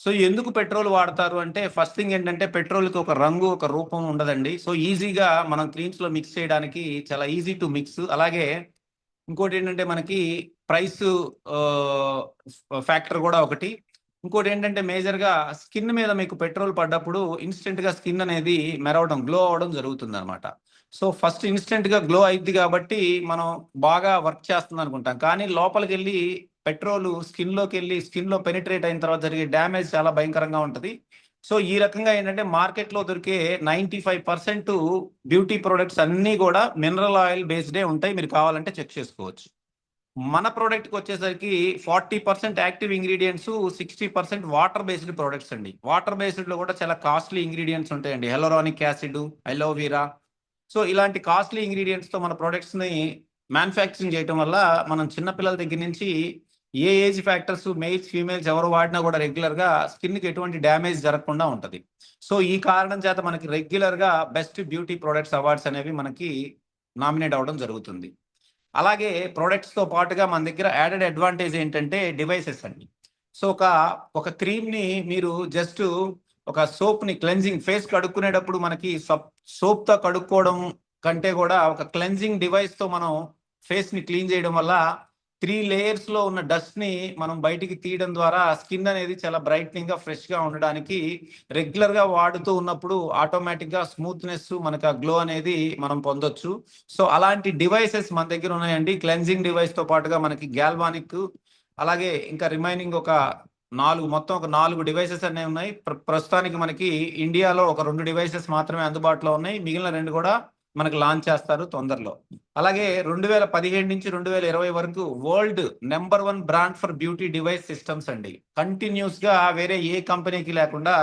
సో ఎందుకు పెట్రోల్ వాడతారు అంటే ఫస్ట్ థింగ్ ఏంటంటే పెట్రోల్కి ఒక రంగు, ఒక రూపం ఉండదండి. సో ఈజీగా మనం క్రీమ్స్లో మిక్స్ చేయడానికి చాలా ఈజీ టు మిక్స్. అలాగే ఇంకోటి ఏంటంటే మనకి ప్రైస్ ఫ్యాక్టర్ కూడా ఒకటి. ఇంకోటి ఏంటంటే మేజర్గా స్కిన్ మీద మీకు పెట్రోల్ పడ్డప్పుడు ఇన్స్టెంట్గా స్కిన్ అనేది మెరవడం, గ్లో అవ్వడం జరుగుతుంది అనమాట. సో ఫస్ట్ ఇన్స్టెంట్గా గ్లో అయింది కాబట్టి మనం బాగా వర్క్ చేస్తుంది అనుకుంటాం. కానీ లోపలికి వెళ్ళి పెట్రోల్ స్కిన్లోకి వెళ్ళి స్కిన్లో పెనిట్రేట్ అయిన తర్వాత జరిగే డ్యామేజ్ చాలా భయంకరంగా ఉంటుంది. సో ఈ రకంగా ఏంటంటే మార్కెట్లో దొరికే 95% బ్యూటీ ప్రొడక్ట్స్ అన్నీ కూడా మినరల్ ఆయిల్ బేస్డే ఉంటాయి. మీరు కావాలంటే చెక్ చేసుకోవచ్చు. మన ప్రోడక్ట్కి వచ్చేసరికి 40% active ingredients, 60% water based products అండి. వాటర్ బేస్డ్లో కూడా చాలా కాస్ట్లీ ఇంగ్రీడియంట్స్ ఉంటాయండి. హెలోరానిక్ యాసిడ్, అలోవెరా. సో ఇలాంటి కాస్ట్లీ ఇంగ్రీడియంట్స్తో మన ప్రొడక్ట్స్ని మ్యానుఫ్యాక్చరింగ్ చేయడం వల్ల మనం చిన్నపిల్లల దగ్గర నుంచి ఏ ఏజ్ ఫ్యాక్టర్స్, మెయిల్స్, ఫీమేల్స్ ఎవరు వాడినా కూడా రెగ్యులర్గా స్కిన్కి ఎటువంటి డ్యామేజ్ జరగకుండా ఉంటుంది. సో ఈ కారణం చేత మనకి రెగ్యులర్గా బెస్ట్ బ్యూటీ ప్రొడక్ట్స్ అవార్డ్స్ అనేవి మనకి నామినేట్ అవ్వడం జరుగుతుంది. అలాగే ప్రొడక్ట్స్తో పాటుగా మన దగ్గర యాడెడ్ అడ్వాంటేజ్ ఏంటంటే డివైసెస్ అండి. సో ఒక క్రీమ్ని మీరు జస్ట్ ఒక సోప్ని క్లెన్జింగ్ ఫేస్ కడుక్కునేటప్పుడు మనకి సోప్తో కడుక్కోవడం కంటే కూడా ఒక క్లెన్జింగ్ డివైస్తో మనం ఫేస్ని క్లీన్ చేయడం వల్ల 3 లేయర్స్లో ఉన్న డస్ట్ని మనం బయటికి తీయడం ద్వారా స్కిన్ అనేది చాలా బ్రైట్నింగ్గా, ఫ్రెష్గా ఉండడానికి రెగ్యులర్గా వాడుతూ ఉన్నప్పుడు ఆటోమేటిక్గా స్మూత్నెస్, మనకు ఆ గ్లో అనేది మనం పొందొచ్చు. సో అలాంటి డివైసెస్ మన దగ్గర ఉన్నాయండి. క్లెన్జింగ్ డివైస్తో పాటుగా మనకి గ్యాల్వానిక్, అలాగే ఇంకా రిమైనింగ్ మొత్తం ఒక 4 డివైసెస్ అనేవి ఉన్నాయి. ప్రస్తుతానికి మనకి ఇండియాలో ఒక 2 డివైసెస్ మాత్రమే అందుబాటులో ఉన్నాయి. మిగిలిన 2 కూడా మనకు లాంచ్ చేస్తారు తొందరలో. అలాగే 2017 నుంచి 2020 వరకు world number 1 brand for beauty device systems అండి. కంటిన్యూస్గా వేరే ఏ కంపెనీకి లేకుండా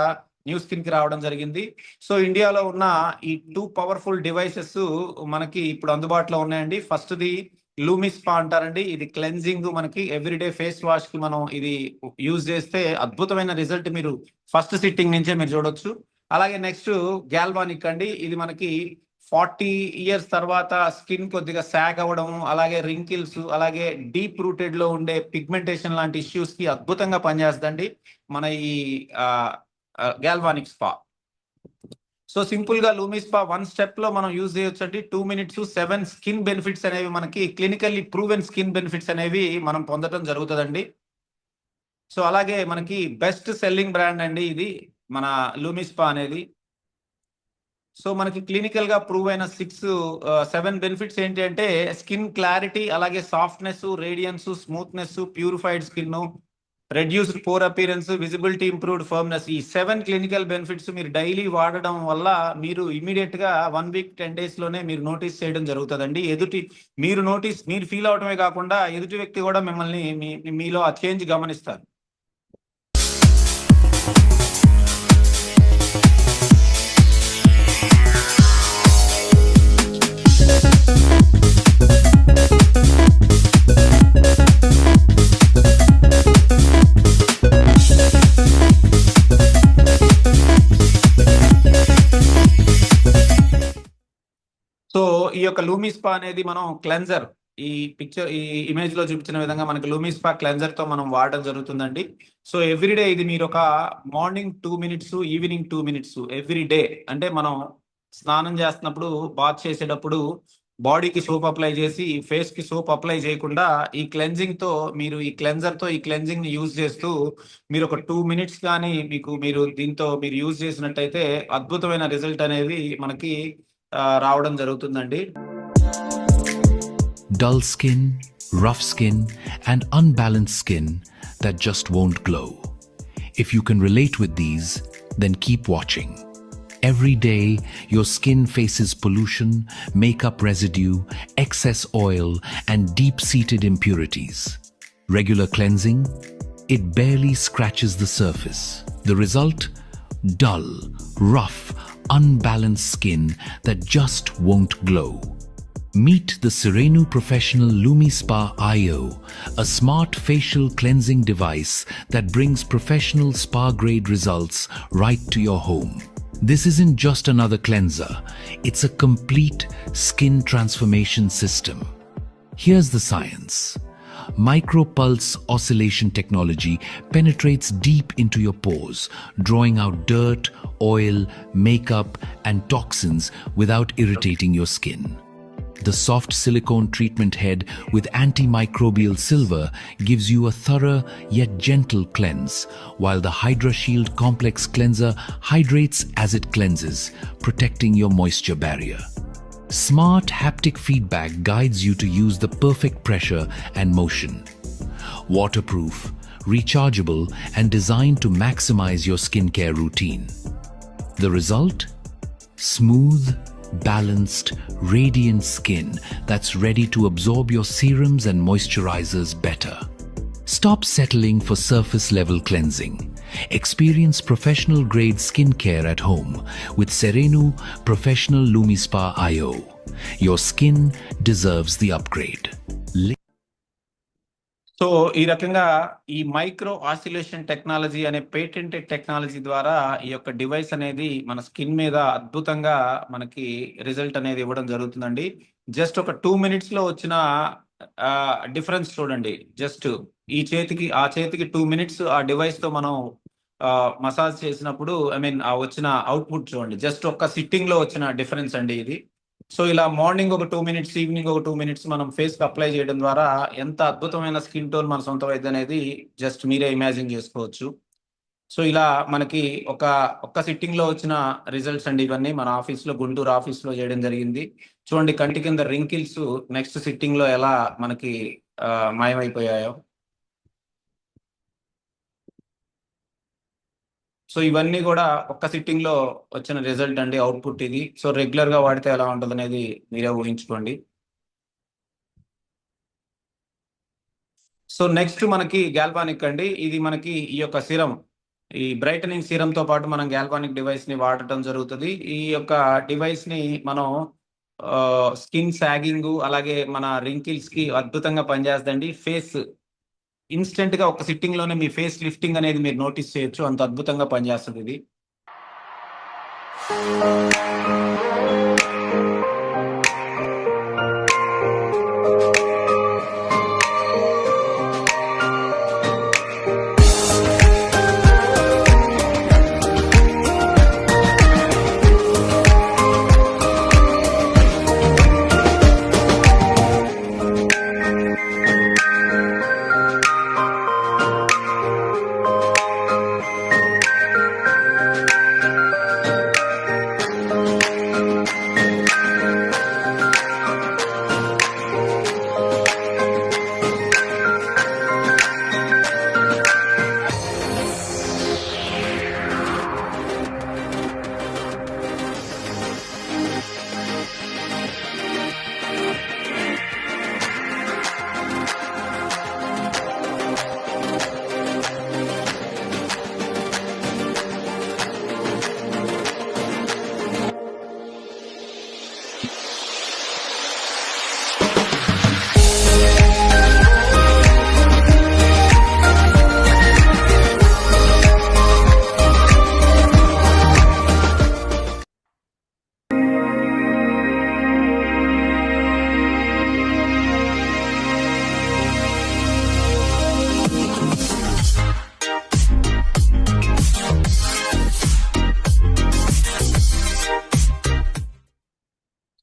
న్యూ స్కిన్కి రావడం జరిగింది. సో ఇండియాలో ఉన్న ఈ 2 పవర్ఫుల్ డివైసెస్ మనకి ఇప్పుడు అందుబాటులో ఉన్నాయండి. ఫస్ట్ది లూమిస్పా అంటారండి. ఇది క్లెన్జింగ్, మనకి ఎవ్రీడే ఫేస్ వాష్కి మనం ఇది యూజ్ చేస్తే అద్భుతమైన రిజల్ట్ మీరు ఫస్ట్ సిట్టింగ్ నుంచే మీరు చూడొచ్చు. అలాగే నెక్స్ట్ గ్యాల్వానిక్ అండి. ఇది మనకి 40 years తర్వాత స్కిన్ కొద్దిగా సాగ్ అవ్వడం, అలాగే రింకిల్స్, అలాగే డీప్ రూటెడ్లో ఉండే పిగ్మెంటేషన్ లాంటి ఇష్యూస్కి అద్భుతంగా పనిచేస్తుందండి మన ఈ గ్యాల్వానిక్ స్పా. సో సింపుల్గా లూమిస్పా 1 స్టెప్లో మనం యూజ్ చేయొచ్చు అండి. 2 minutes 7 స్కిన్ బెనిఫిట్స్ అనేవి మనకి క్లినికల్లీ ప్రూవెన్ స్కిన్ బెనిఫిట్స్ అనేవి మనం పొందడం జరుగుతుందండి. సో అలాగే మనకి బెస్ట్ సెల్లింగ్ బ్రాండ్ అండి ఇది మన లూమిస్పా అనేది. సో మనకి క్లినికల్గా ప్రూవ్ అయిన 7 బెనిఫిట్స్ ఏంటి అంటే స్కిన్ క్లారిటీ, అలాగే softness, radiance, smoothness, purified skin, reduced pore appearance, visibility, improved firmness. ఈ 7 క్లినికల్ బెనిఫిట్స్ మీరు డైలీ వాడడం వల్ల మీరు ఇమీడియట్గా 1 week 10 daysలోనే మీరు నోటీస్ చేయడం జరుగుతుందండి. మీరు ఫీల్ అవడమే కాకుండా ఎదుటి వ్యక్తి కూడా మిమ్మల్ని మీలో ఆ చేంజ్ గమనిస్తారు. సో ఈ యొక్క లూమిస్పా అనేది మనం క్లెన్జర్, ఈ ఇమేజ్ లో చూపించిన విధంగా మనకి లూమిస్పా క్లెన్జర్ తో మనం వాడడం జరుగుతుందండి. సో ఎవ్రీడే ఇది మీరు ఒక morning 2 minutes, evening 2 minutes everyday. అంటే మనం స్నానం చేస్తున్నప్పుడు, బాత్ చేసేటప్పుడు బాడీకి సోప్ అప్లై చేసి ఫేస్ కి సోప్ అప్లై చేయకుండా ఈ క్లెన్జింగ్ తో మీరు ఈ క్లెన్జర్ తో ఈ క్లెన్జింగ్ ని యూజ్ చేస్తూ మీరు ఒక 2 minutes కానీ మీరు దీంతో మీరు యూజ్ చేసినట్టయితే అద్భుతమైన రిజల్ట్ అనేది మనకి రావడం జరుగుతుందండి. Dull skin, rough skin, and unbalanced skin that just won't glow. If you can relate with these, then keep watching. Every day, your skin faces pollution, makeup residue, excess oil, and deep-seated impurities. Regular cleansing? It barely scratches the surface. The result? Dull, rough, unbalanced skin that just won't glow. Meet the Serenu Professional LumiSpa IO, a smart facial cleansing device that brings professional spa-grade results right to your home. This isn't just another cleanser, it's a complete skin transformation system. Here's the science. Micropulse oscillation technology penetrates deep into your pores, drawing out dirt, oil, makeup, and toxins without irritating your skin. The soft silicone treatment head with antimicrobial silver gives you a thorough yet gentle cleanse, while the Hydra Shield Complex Cleanser hydrates as it cleanses, protecting your moisture barrier. Smart haptic feedback guides you to use the perfect pressure and motion. Waterproof, rechargeable, and designed to maximize your skincare routine. The result? Smooth, balanced, radiant skin that's ready to absorb your serums and moisturizers better. Stop settling for surface-level cleansing. Experience professional-grade skincare at home with Serenu Professional LumiSpa IO. Your skin deserves the upgrade. So ఈ రకంగా ఈ micro oscillation technology అనే patented technology ద్వారా ఈ యొక్క device అనేది మన skin మీద అద్భుతంగా మనకి రిజల్ట్ అనేది ఇవ్వడం జరుగుతుందండి. జస్ట్ ఒక 2 minutes లో వచ్చిన డిఫరెన్స్ చూడండి. జస్ట్ ఈ చేతికి ఆ చేతికి 2 minutes ఆ డివైస్ తో మనం మసాజ్ చేసినప్పుడు ఆ వచ్చిన అవుట్పుట్ చూడండి. జస్ట్ ఒక్క సిట్టింగ్ లో వచ్చిన డిఫరెన్స్ అండి ఇది. సో ఇలా మార్నింగ్ ఒక 2 minutes, ఈవినింగ్ ఒక 2 minutes మనం ఫేస్ కి అప్లై చేయడం ద్వారా ఎంత అద్భుతమైన స్కిన్ టోన్ మన సొంత వైద్య అనేది జస్ట్ మీరే ఇమాజిన్ చేసుకోవచ్చు. సో ఇలా మనకి ఒక్క సిట్టింగ్ లో వచ్చిన రిజల్ట్స్ అండి ఇవన్నీ. మన ఆఫీస్ లో, గుంటూరు ఆఫీస్ లో చేయడం జరిగింది. చూడండి కంటి కింద రింకిల్స్ నెక్స్ట్ సిట్టింగ్ లో ఎలా మనకి మాయమైపోయాయో. సో ఇవన్నీ కూడా ఒక్క సిట్టింగ్ లో వచ్చిన రిజల్ట్ అండి, అవుట్పుట్ ఇది. సో రెగ్యులర్ గా వాడితే ఎలా ఉంటుంది అనేది మీరే ఊహించుకోండి. సో నెక్స్ట్ మనకి గ్యాల్వానిక్ అండి. ఇది మనకి ఈ యొక్క సిరం, ఈ బ్రైటనింగ్ సిరం తో పాటు మనం గ్యాల్వానిక్ డివైస్ ని వాడటం జరుగుతుంది. ఈ యొక్క డివైస్ ని మనం స్కిన్ సాగింగ్ అలాగే మన రింకిల్స్ కి అద్భుతంగా పనిచేస్తుందండి. ఫేస్ ఇన్స్టెంట్ గా ఒక సిట్టింగ్ లోనే మీ ఫేస్ లిఫ్టింగ్ అనేది మీరు నోటీస్ చేయొచ్చు, అంత అద్భుతంగా పనిచేస్తుంది ఇది.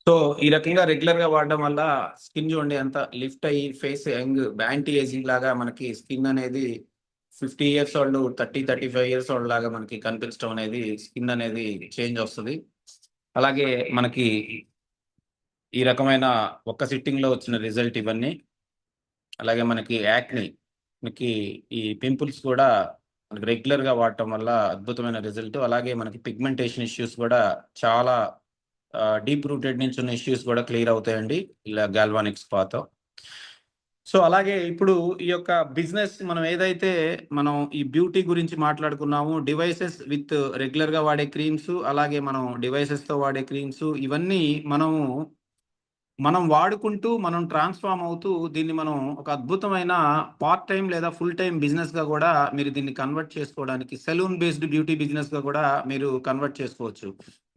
సో ఈ రకంగా రెగ్యులర్ గా వాడడం వల్ల స్కిన్ చూడండి ఎంత లిఫ్ట్ అయ్యి ఫేస్ యంగ్ యాంటీ ఏజింగ్ లాగా మనకి స్కిన్ అనేది 50 years ఓల్డ్ 35 years ఓల్డ్ లాగా మనకి కనిపించడం అనేది స్కిన్ అనేది చేంజ్ వస్తుంది. అలాగే మనకి ఈ రకమైన ఒక్క సిట్టింగ్ లో వచ్చిన రిజల్ట్ ఇవన్నీ. అలాగే మనకి యాక్ని, మనకి ఈ పింపుల్స్ కూడా మనకి రెగ్యులర్గా వాడటం వల్ల అద్భుతమైన రిజల్ట్. అలాగే మనకి పిగ్మెంటేషన్ ఇష్యూస్ కూడా చాలా డీప్ రూటెడ్ నుంచి ఉన్న ఇష్యూస్ కూడా క్లియర్ అవుతాయండి ఇలా గాల్వానిక్ స్పాతో. సో అలాగే ఇప్పుడు ఈ యొక్క బిజినెస్ మనం ఏదైతే మనం ఈ బ్యూటీ గురించి మాట్లాడుకున్నాము, డివైసెస్ విత్ రెగ్యులర్గా వాడే క్రీమ్స్, అలాగే మనం డివైసెస్తో వాడే క్రీమ్స్, ఇవన్నీ మనం వాడుకుంటూ మనం ట్రాన్స్ఫార్మ్ అవుతూ దీన్ని మనం ఒక అద్భుతమైన పార్ట్ టైం లేదా ఫుల్ టైం బిజినెస్గా కూడా మీరు దీన్ని కన్వర్ట్ చేసుకోవడానికి, సెలూన్ బేస్డ్ బ్యూటీ బిజినెస్గా కూడా మీరు కన్వర్ట్ చేసుకోవచ్చు.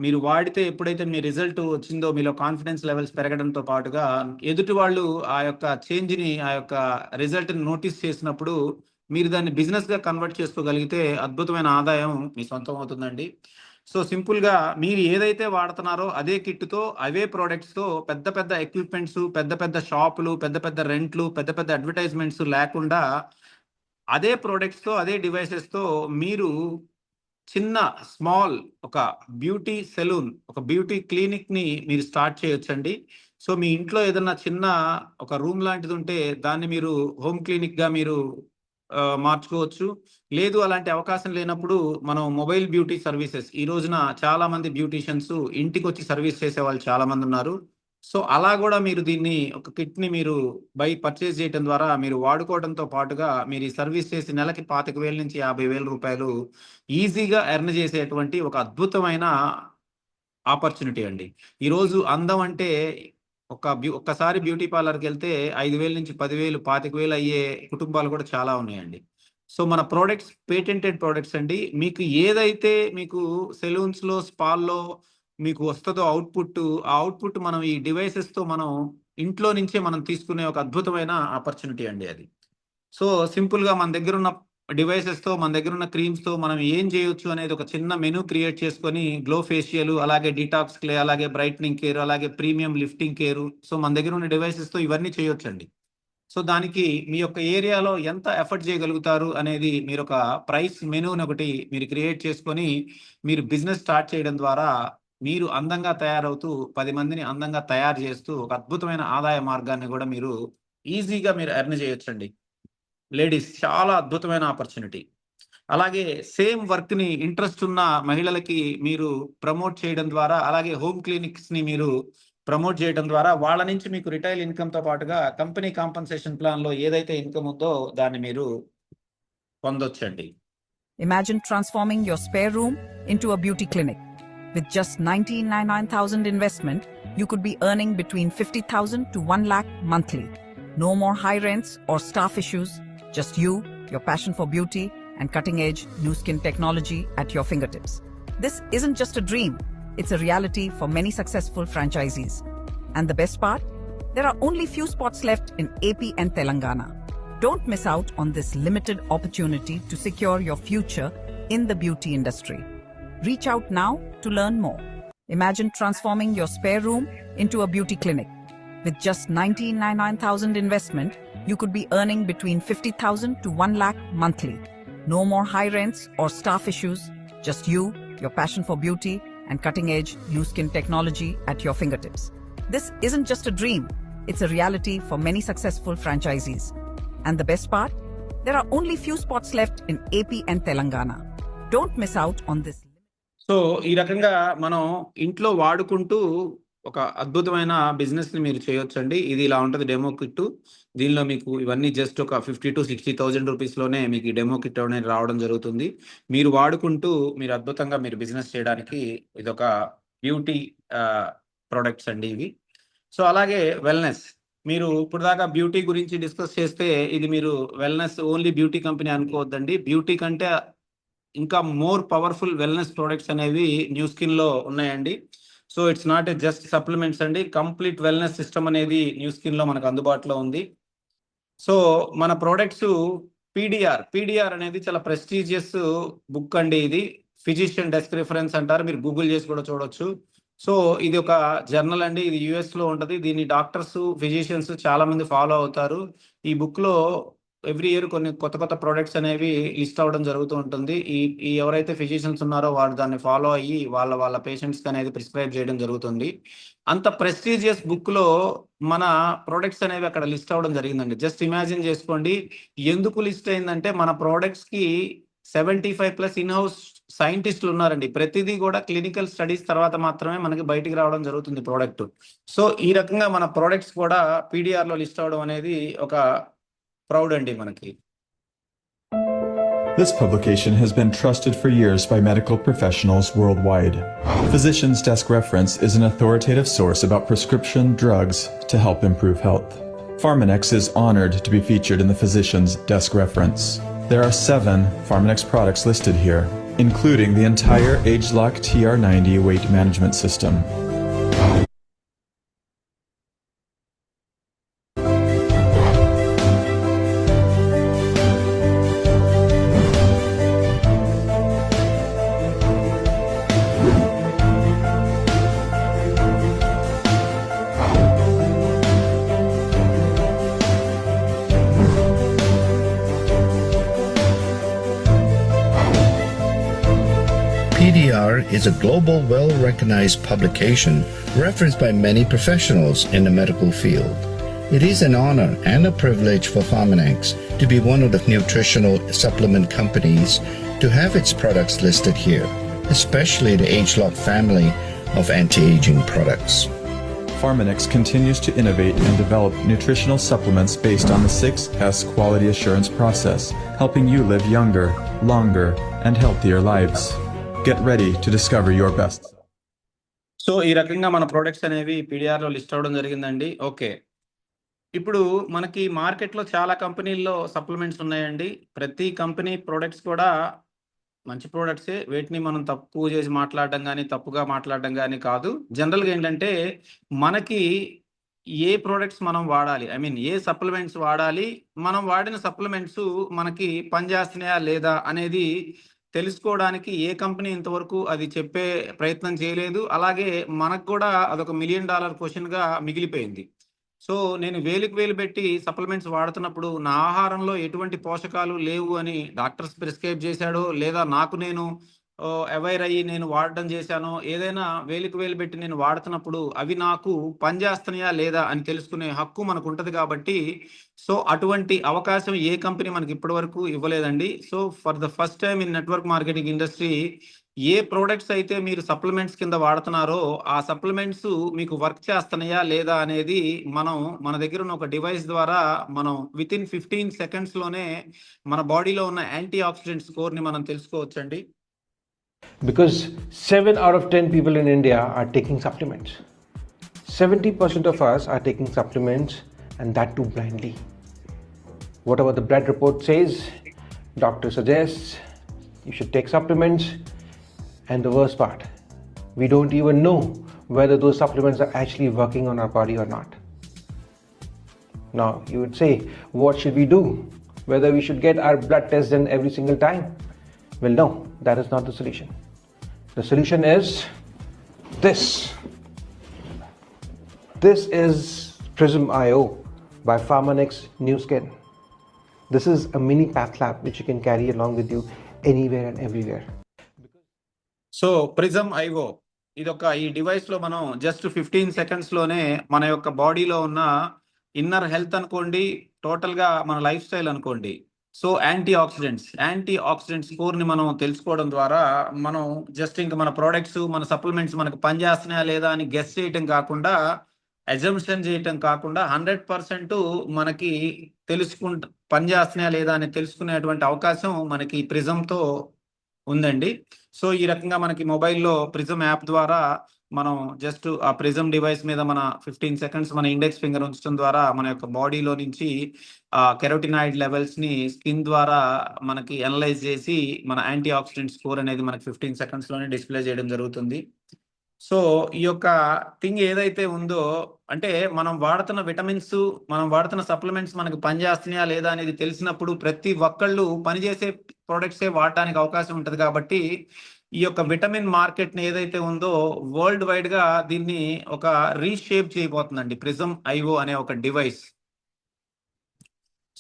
మీరు వాడితే ఎప్పుడైతే మీ రిజల్ట్ వచ్చిందో మీలో కాన్ఫిడెన్స్ లెవెల్స్ పెరగడంతో పాటుగా ఎదుటి వాళ్ళు ఆ యొక్క చేంజ్ని, ఆ యొక్క రిజల్ట్ని నోటీస్ చేసినప్పుడు మీరు దాన్ని బిజినెస్గా కన్వర్ట్ చేసుకోగలిగితే అద్భుతమైన ఆదాయం మీ సొంతం అవుతుందండి. సో సింపుల్గా మీరు ఏదైతే వాడుతున్నారో అదే కిట్తో, అవే ప్రోడక్ట్స్తో పెద్ద పెద్ద ఎక్విప్మెంట్స్, పెద్ద పెద్ద షాపులు, పెద్ద పెద్ద రెంట్లు, పెద్ద పెద్ద అడ్వర్టైజ్మెంట్స్ లేకుండా అదే ప్రోడక్ట్స్తో, అదే డివైసెస్తో మీరు చిన్న స్మాల్ ఒక బ్యూటీ సెలూన్, ఒక బ్యూటీ క్లినిక్ని మీరు స్టార్ట్ చేయొచ్చండి. సో మీ ఇంట్లో ఏదన్నా చిన్న ఒక రూమ్ లాంటిది ఉంటే దాన్ని మీరు హోమ్ క్లినిక్గా మీరు మార్చుకోవచ్చు. లేదు అలాంటి అవకాశం లేనప్పుడు మనం మొబైల్ బ్యూటీ సర్వీసెస్, ఈ రోజున చాలా మంది బ్యూటీషియన్స్ ఇంటికి వచ్చి సర్వీస్ చేసే వాళ్ళు చాలా మంది ఉన్నారు. సో అలా కూడా మీరు దీన్ని ఒక కిట్ని మీరు పర్చేస్ చేయడం ద్వారా మీరు వాడుకోవడంతో పాటుగా మీరు ఈ సర్వీస్ చేసి నెలకి 25,000 నుంచి 50,000 రూపాయలు ఈజీగా ఎర్న్ చేసేటువంటి ఒక అద్భుతమైన ఆపర్చునిటీ అండి. ఈరోజు అందం అంటే ఒక్కసారి బ్యూటీ పార్లర్కి వెళ్తే 5,000 నుంచి 10,000, 25,000 అయ్యే కుటుంబాలు కూడా చాలా ఉన్నాయండి. సో మన ప్రోడక్ట్స్ పేటెంటెడ్ ప్రోడక్ట్స్ అండి. మీకు ఏదైతే మీకు సెలూన్స్లో, స్పాల్లో మీకు వస్తుందో అవుట్పుట్, ఆ అవుట్పుట్ మనం ఈ డివైసెస్తో మనం ఇంట్లో నుంచే మనం తీసుకునే ఒక అద్భుతమైన ఆపర్చునిటీ అండి అది. సో సింపుల్గా మన దగ్గర ఉన్న డివైసెస్తో, మన దగ్గర ఉన్న క్రీమ్స్తో మనం ఏం చేయొచ్చు అనేది ఒక చిన్న మెనూ క్రియేట్ చేసుకొని, గ్లో ఫేషియల్, అలాగే డీటాక్స్ క్లే, అలాగే బ్రైట్నింగ్ కేర్, అలాగే ప్రీమియం లిఫ్టింగ్ కేరు, సో మన దగ్గర ఉన్న డివైసెస్తో ఇవన్నీ చేయొచ్చండి. సో దానికి మీ యొక్క ఏరియాలో ఎంత ఎఫర్ట్ చేయగలుగుతారు అనేది మీరు ఒక ప్రైస్ మెనూని ఒకటి మీరు క్రియేట్ చేసుకొని మీరు బిజినెస్ స్టార్ట్ చేయడం ద్వారా మీరు అందంగా తయారవుతూ 10 మందిని అందంగా తయారు చేస్తూ ఒక అద్భుతమైన ఆదాయ మార్గాన్ని కూడా మీరు ఈజీగా మీరు ఎర్న్ చేయొచ్చండి. లేడీస్ చాలా అద్భుతమైన ఆపర్చునిటీ. అలాగే సేమ్ వర్క్ని ఇంట్రెస్ట్ ఉన్న మహిళలకి మీరు ప్రమోట్ చేయడం ద్వారా, అలాగే హోమ్ క్లినిక్స్ని మీరు ప్రమోట్ చేయడం ద్వారా వాళ్ళ నుంచి మీకు రిటైల్ ఇన్కమ్తో పాటుగా కంపెనీ కాంపన్సేషన్ ప్లాన్లో ఏదైతే ఇన్కమ్ ఉందో దాన్ని మీరు పొందొచ్చండి. Imagine transforming your spare room into a beauty clinic. With just 99,000 investment, you could be earning between 50,000 to 1 lakh monthly. No more high rents or staff issues, just you, your passion for beauty, and cutting-edge new skin technology at your fingertips. This isn't just a dream, it's a reality for many successful franchisees. And the best part? There are only few spots left in AP and Telangana. Don't miss out on this limited opportunity to secure your future in the beauty industry. Reach out now to learn more. Imagine transforming your spare room into a beauty clinic. With just 99,000 investment, you could be earning between 50,000 to 1 lakh monthly. No more high rents or staff issues, just you, your passion for beauty, and cutting-edge new skin technology at your fingertips. This isn't just a dream, it's a reality for many successful franchisees. And the best part? There are only few spots left in AP and Telangana. Don't miss out on this. So ఈ రకంగా మనం ఇంట్లో వాడుకుంటూ ఒక అద్భుతమైన బిజినెస్ని మీరు చేయొచ్చండి. ఇది ఇలా ఉంటుంది డెమో కిట్. దీనిలో మీకు ఇవన్నీ జస్ట్ ఒక 50,000 to 60,000 రూపీస్లోనే మీకు ఈ డెమో కిట్ అనేది రావడం జరుగుతుంది. మీరు వాడుకుంటూ మీరు అద్భుతంగా మీరు బిజినెస్ చేయడానికి ఇదొక బ్యూటీ ప్రొడక్ట్స్ అండి ఇవి. సో అలాగే వెల్నెస్, మీరు ఇప్పుడు దాకా బ్యూటీ గురించి డిస్కస్ చేస్తే ఇది మీరు వెల్నెస్ ఓన్లీ బ్యూటీ కంపెనీ అనుకోవద్దండి. బ్యూటీ కంటే ఇంకా మోర్ పవర్ఫుల్ వెల్నెస్ ప్రోడక్ట్స్ అనేవి న్యూ స్కిన్లో ఉన్నాయండి. So it's not a just supplements అండి, కంప్లీట్ వెల్నెస్ సిస్టమ్ అనేది న్యూ స్కిన్లో మనకు అందుబాటులో ఉంది. సో మన ప్రోడక్ట్స్ పీడిఆర్ అనేది చాలా ప్రెస్టీజియస్ బుక్ అండి. ఇది ఫిజిషియన్ డెస్క్ రిఫరెన్స్ అంటారు, మీరు గూగుల్ చేసి కూడా చూడొచ్చు. సో ఇది ఒక జర్నల్ అండి, ఇది యుఎస్లో ఉంటుంది. దీన్ని డాక్టర్స్, ఫిజిషియన్స్ చాలా మంది ఫాలో అవుతారు. ఈ బుక్లో ఎవ్రీ ఇయర్ కొన్ని కొత్త ప్రోడక్ట్స్ అనేవి లిస్ట్ అవ్వడం జరుగుతూ ఉంటుంది. ఈ ఎవరైతే ఫిజిషియన్స్ ఉన్నారో వాళ్ళు దాన్ని ఫాలో అయ్యి వాళ్ళ పేషెంట్స్కి అనేది ప్రిస్క్రైబ్ చేయడం జరుగుతుంది. అంత ప్రెస్టీజియస్ బుక్లో మన ప్రోడక్ట్స్ అనేవి అక్కడ లిస్ట్ అవ్వడం జరిగిందండి. జస్ట్ ఇమాజిన్ చేసుకోండి, ఎందుకు లిస్ట్ అయిందంటే మన ప్రోడక్ట్స్కి 75+ ఇన్హౌస్ సైంటిస్టులు ఉన్నారండి. ప్రతిదీ కూడా క్లినికల్ స్టడీస్ తర్వాత మాత్రమే మనకి బయటికి రావడం జరుగుతుంది ప్రోడక్ట్. సో ఈ రకంగా మన ప్రోడక్ట్స్ కూడా పీడిఆర్లో లిస్ట్ అవడం అనేది ఒక ప్రౌడ్ అండి మనకి. This publication has been trusted for years by medical professionals worldwide. Physician's Desk Reference is an authoritative source about prescription drugs to help improve health. Pharmanex is honored to be featured in the Physician's Desk Reference. There are 7 Pharmanex products listed here, including the entire ageLOC TR90 weight management system. PDR is a global, well-recognized publication referenced by many professionals in the medical field. It is an honor and a privilege for Pharmanex to be one of the nutritional supplement companies to have its products listed here, especially the ageLOC family of anti-aging products. Pharmanex continues to innovate and develop nutritional supplements based on the 6S quality assurance process, helping you live younger, longer, and healthier lives. Get ready to discover your best. So ఈ రకంగా మన products అనేవి పీడిఆర్లో list అవ్వడం జరిగిందండి. Okay, ఇప్పుడు మనకి మార్కెట్లో చాలా కంపెనీల్లో సప్లిమెంట్స్ ఉన్నాయండి. ప్రతి కంపెనీ ప్రొడక్ట్స్ కూడా మంచి ప్రొడక్ట్సే. వీటిని మనం తక్కువ చేసి మాట్లాడడం కానీ తప్పుగా మాట్లాడడం కానీ కాదు. జనరల్గా ఏంటంటే మనకి ఏ ప్రొడక్ట్స్ మనం వాడాలి, ఐ మీన్ ఏ సప్లిమెంట్స్ వాడాలి, మనం వాడిన సప్లిమెంట్స్ మనకి పనిచేస్తున్నాయా లేదా అనేది తెలుసుకోవడానికి ఏ కంపెనీ ఇంతవరకు అది చెప్పే ప్రయత్నం చేయలేదు. అలాగే మనకు కూడా అదొక $1 మిలియన్ క్వశ్చన్గా మిగిలిపోయింది. సో నేను వేలుకు వేలు పెట్టి సప్లిమెంట్స్ వాడుతున్నప్పుడు నా ఆహారంలో ఎటువంటి పోషకాలు లేవు అని డాక్టర్స్ ప్రిస్క్రైబ్ చేశాడో, లేదా నాకు నేను అవేర్ అయ్యి నేను వాడడం చేశానో, ఏదైనా వేలుకు వేలు పెట్టి నేను వాడుతున్నప్పుడు అవి నాకు పనిచేస్తున్నాయా లేదా అని తెలుసుకునే హక్కు మనకు ఉంటుంది. కాబట్టి సో అటువంటి అవకాశం ఏ కంపెనీ మనకి ఇప్పటి వరకు ఇవ్వలేదండి. So for the first time in network marketing industry A products అయితే మీరు సప్లిమెంట్స్ కింద వాడుతున్నారో ఆ సప్లిమెంట్స్ మీకు వర్క్ చేస్తున్నాయా లేదా అనేది మనం మన దగ్గర ఉన్న ఒక డివైస్ ద్వారా మనం వితిన్ 15 సెకండ్స్లోనే మన బాడీలో ఉన్న యాంటీ ఆక్సిడెంట్ స్కోర్ని మనం తెలుసుకోవచ్చండి. Because 7 out of 10 people in India are taking supplements. 70% of us are taking supplements, and that too blindly. Whatever the blood report says, doctor suggests you should take supplements, and the worst part, we don't even know whether those supplements are actually working on our body or not. Now, you would say, what should we do? Whether we should get our blood test done every single time? Well, no, that is not the solution. The solution is this. This is Prism IO by Pharmanex Nu Skin. This is a mini path lab which you can carry along with you anywhere and everywhere. So prism IO ఇదొక ఈ డివైస్లో మనం just 15 సెకండ్స్లోనే మన యొక్క బాడీలో ఉన్న inner health అనుకోండి, టోటల్గా మన లైఫ్ స్టైల్ అనుకోండి, సో యాంటీ ఆక్సిడెంట్ స్కోర్ని మనం తెలుసుకోవడం ద్వారా మనం జస్ట్ ఇంకా మన ప్రోడక్ట్స్ మన సప్లిమెంట్స్ మనకు పనిచేస్తున్నాయా లేదా అని గెస్ చేయటం కాకుండా, అజంప్షన్ చేయటం కాకుండా 100% మనకి పనిచేస్తున్నాయా లేదా అని తెలుసుకునేటువంటి అవకాశం మనకి ప్రిజంతో ఉందండి. సో ఈ రకంగా మనకి మొబైల్లో ప్రిజం యాప్ ద్వారా మనం జస్ట్ ఆ ప్రిజం డివైస్ మీద మన 15 సెకండ్స్ మన ఇండెక్స్ ఫింగర్ ఉంచడం ద్వారా మన యొక్క బాడీలో నుంచి కెరోటినాయిడ్ లెవెల్స్ని స్కిన్ ద్వారా మనకి అనలైజ్ చేసి మన యాంటీ ఆక్సిడెంట్ స్కోర్ అనేది మనకి 15 సెకండ్స్లోనే డిస్ప్లే చేయడం జరుగుతుంది. సో ఈ యొక్క థింగ్ ఏదైతే ఉందో అంటే మనం వాడుతున్న విటమిన్స్, మనం వాడుతున్న సప్లిమెంట్స్ మనకు పనిచేస్తున్నాయా లేదా అనేది తెలిసినప్పుడు ప్రతి ఒక్కళ్ళు పనిచేసే ప్రోడక్ట్సే వాడటానికి అవకాశం ఉంటుంది. కాబట్టి ఈ యొక్క విటమిన్ మార్కెట్ని ఏదైతే ఉందో వరల్డ్ వైడ్గా దీన్ని ఒక రీషేప్ చేయబోతుందండి ప్రిజమ్ ఐఓ అనే ఒక డివైస్.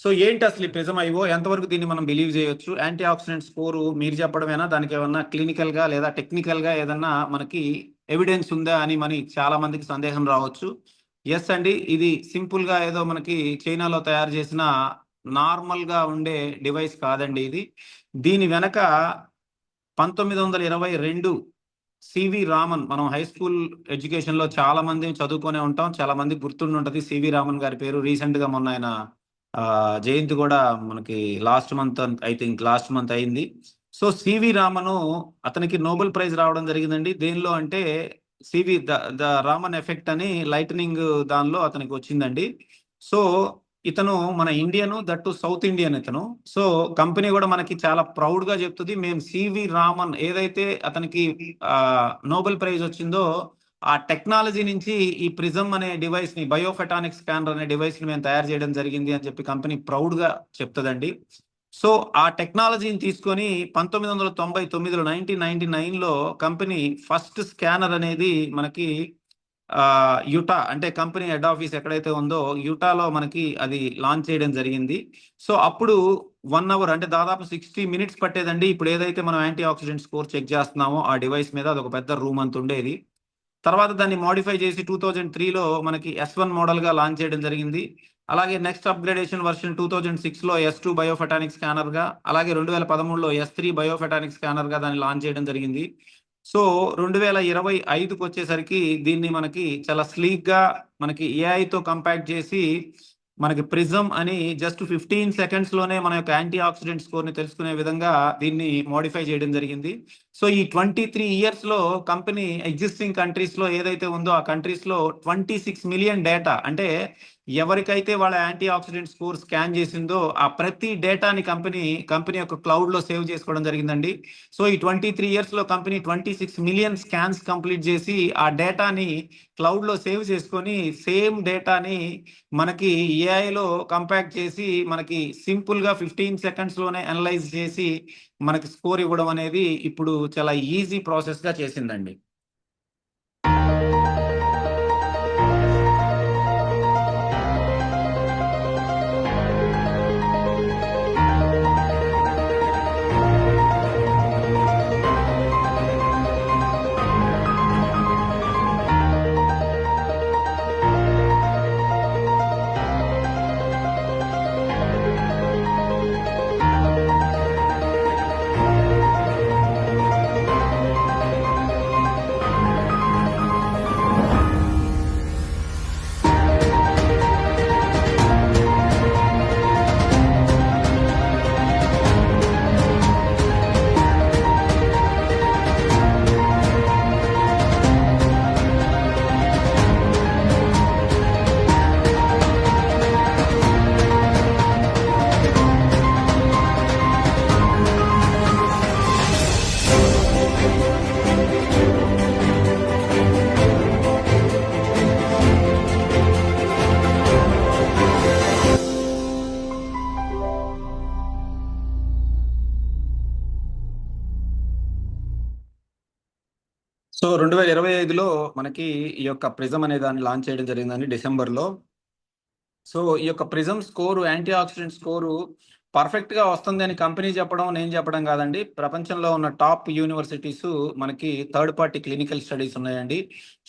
సో ఏంటి అసలు ఈ ప్రిజమ్ ఐఓ, ఎంతవరకు దీన్ని మనం బిలీవ్ చేయొచ్చు? యాంటీ ఆక్సిడెంట్ స్కోరు మీరు చెప్పడమేనా, దానికి ఏమన్నా క్లినికల్గా లేదా టెక్నికల్గా ఏదన్నా మనకి ఎవిడెన్స్ ఉందా అని మనకి చాలా మందికి సందేహం రావచ్చు. ఎస్ అండి, ఇది సింపుల్గా ఏదో మనకి చైనాలో తయారు చేసిన నార్మల్గా ఉండే డివైస్ కాదండి ఇది. దీని వెనక 1922 సివి రామన్, మనం హై స్కూల్ ఎడ్యుకేషన్లో చాలా మంది చదువుకునే ఉంటాం, చాలా మంది గుర్తుండి ఉంటుంది సివి రామన్ గారి పేరు. రీసెంట్గా మొన్న ఆయన జయంతి కూడా మనకి లాస్ట్ మంత్ అయింది. సో సివి రామన్, అతనికి నోబెల్ ప్రైజ్ రావడం జరిగిందండి. దేనిలో అంటే సివి ద రామన్ ఎఫెక్ట్ అని లైటనింగ్ దానిలో అతనికి వచ్చిందండి. సో ఇతను మన ఇండియన్, దట్టు సౌత్ ఇండియన్ ఇతను. సో కంపెనీ కూడా మనకి చాలా ప్రౌడ్ గా చెప్తుంది, మేము సివి రామన్ ఏదైతే అతనికి నోబెల్ ప్రైజ్ వచ్చిందో ఆ టెక్నాలజీ నుంచి ఈ ప్రిజం అనే డివైస్ ని, బయోఫెటానిక్ స్కానర్ అనే డివైస్ ని మేము తయారు చేయడం జరిగింది అని చెప్పి కంపెనీ ప్రౌడ్ గా చెప్తుందండి. సో ఆ టెక్నాలజీని తీసుకొని 1999లో 1999లో కంపెనీ ఫస్ట్ స్కానర్ అనేది మనకి యుటా, అంటే కంపెనీ హెడ్ ఆఫీస్ ఎక్కడైతే ఉందో యుటాలో మనకి అది లాంచ్ చేయడం జరిగింది. సో అప్పుడు 1 అవర్, అంటే దాదాపు 60 మినిట్స్ పట్టేదండి. ఇప్పుడు ఏదైతే మనం యాంటీ ఆక్సిడెంట్ స్కోర్ చెక్ చేస్తున్నామో ఆ డివైస్ మీద అది ఒక పెద్ద రూమ్ అంత ఉండేది. తర్వాత దాన్ని మోడిఫై చేసి 2003లో మనకి S1 మోడల్గా లాంచ్ చేయడం జరిగింది. అలాగే నెక్స్ట్ అప్గ్రేడేషన్ వర్షన్ 2006లో S2 బయోఫెటానిక్ స్కానర్గా, అలాగే 2013లో S3 బయోఫెటానిక్ స్కానర్గా దాన్ని లాంచ్ చేయడం జరిగింది. సో 2025కి వచ్చేసరికి దీన్ని మనకి చాలా స్లీక్గా మనకి ఏఐతో కంపాక్ట్ చేసి మనకి ప్రిజం అని జస్ట్ 15 సెకండ్స్లోనే మన యొక్క యాంటీ ఆక్సిడెంట్ స్కోర్ని తెలుసుకునే విధంగా దీన్ని మోడిఫై చేయడం జరిగింది. సో ఈ 23 ఇయర్స్లో కంపెనీ ఎగ్జిస్టింగ్ కంట్రీస్లో ఏదైతే ఉందో ఆ కంట్రీస్లో 26 మిలియన్ డేటా, అంటే ఎవరికైతే వాళ్ళ యాంటీ ఆక్సిడెంట్ స్కోర్ స్కాన్ చేసిందో ఆ ప్రతి డేటాని కంపెనీ యొక్క క్లౌడ్లో సేవ్ చేసుకోవడం జరిగిందండి. సో ఈ 23 ఇయర్స్లో కంపెనీ 26 మిలియన్ స్కాన్స్ కంప్లీట్ చేసి ఆ డేటాని క్లౌడ్లో సేవ్ చేసుకొని సేమ్ డేటాని మనకి ఏఐలో కంపాక్ట్ చేసి మనకి సింపుల్గా 15 సెకండ్స్లోనే అనలైజ్ చేసి మనకి స్కోర్ ఇవ్వడం అనేది ఇప్పుడు చాలా ఈజీ ప్రాసెస్గా చేసిందండి. సో 2025లో మనకి ఈ యొక్క ప్రిజం అనే దాన్ని లాంచ్ చేయడం జరిగిందండి డిసెంబర్లో. సో ఈ యొక్క prism score, anti oxidant score పర్ఫెక్ట్గా వస్తుంది అని కంపెనీ చెప్పడం, నేను చెప్పడం కాదండి. ప్రపంచంలో ఉన్న టాప్ యూనివర్సిటీస్ మనకి థర్డ్ పార్టీ క్లినికల్ స్టడీస్ ఉన్నాయండి.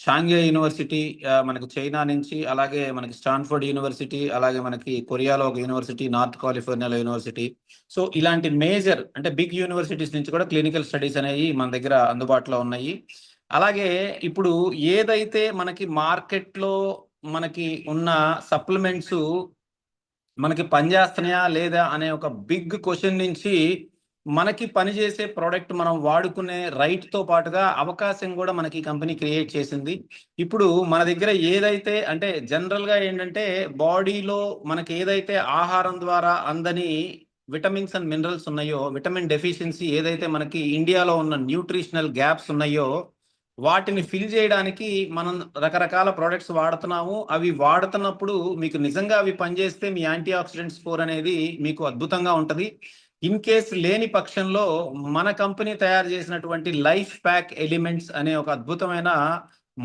షాంఘై యూనివర్సిటీ మనకి చైనా నుంచి, అలాగే మనకి స్టాన్ఫోర్డ్ యూనివర్సిటీ, అలాగే మనకి కొరియాలో ఒక యూనివర్సిటీ, నార్త్ కాలిఫోర్నియాలో యూనివర్సిటీ. సో ఇలాంటి మేజర్, అంటే బిగ్ యూనివర్సిటీస్ నుంచి కూడా క్లినికల్ స్టడీస్ అనేవి మన దగ్గర అందుబాటులో ఉన్నాయి. అలాగే ఇప్పుడు ఏదైతే మనకి మార్కెట్లో మనకి ఉన్న సప్లిమెంట్స్ మనకి పనిచేస్తున్నాయా లేదా అనే ఒక బిగ్ క్వశ్చన్ నుంచి మనకి పనిచేసే ప్రోడక్ట్ మనం వాడుకునే రైట్తో పాటుగా అవకాశం కూడా మనకి కంపెనీ క్రియేట్ చేసింది. ఇప్పుడు మన దగ్గర ఏదైతే, అంటే జనరల్గా ఏంటంటే బాడీలో మనకి ఏదైతే ఆహారం ద్వారా అందని విటమిన్స్ అండ్ మినరల్స్ ఉన్నాయో, విటమిన్ డెఫిషియన్సీ ఏదైతే మనకి ఇండియాలో ఉన్న న్యూట్రిషనల్ గ్యాప్స్ ఉన్నాయో వాటిని ఫిల్ చేయడానికి మనం రకరకాల ప్రోడక్ట్స్ వాడుతున్నాము. అవి వాడుతున్నప్పుడు మీకు నిజంగా అవి పనిచేస్తే మీ యాంటీ ఆక్సిడెంట్ స్కోర్ అనేది మీకు అద్భుతంగా ఉంటుంది. ఇన్ కేస్ లేని పక్షంలో మన కంపెనీ తయారు చేసినటువంటి లైఫ్ ప్యాక్ ఎలిమెంట్స్ అనే ఒక అద్భుతమైన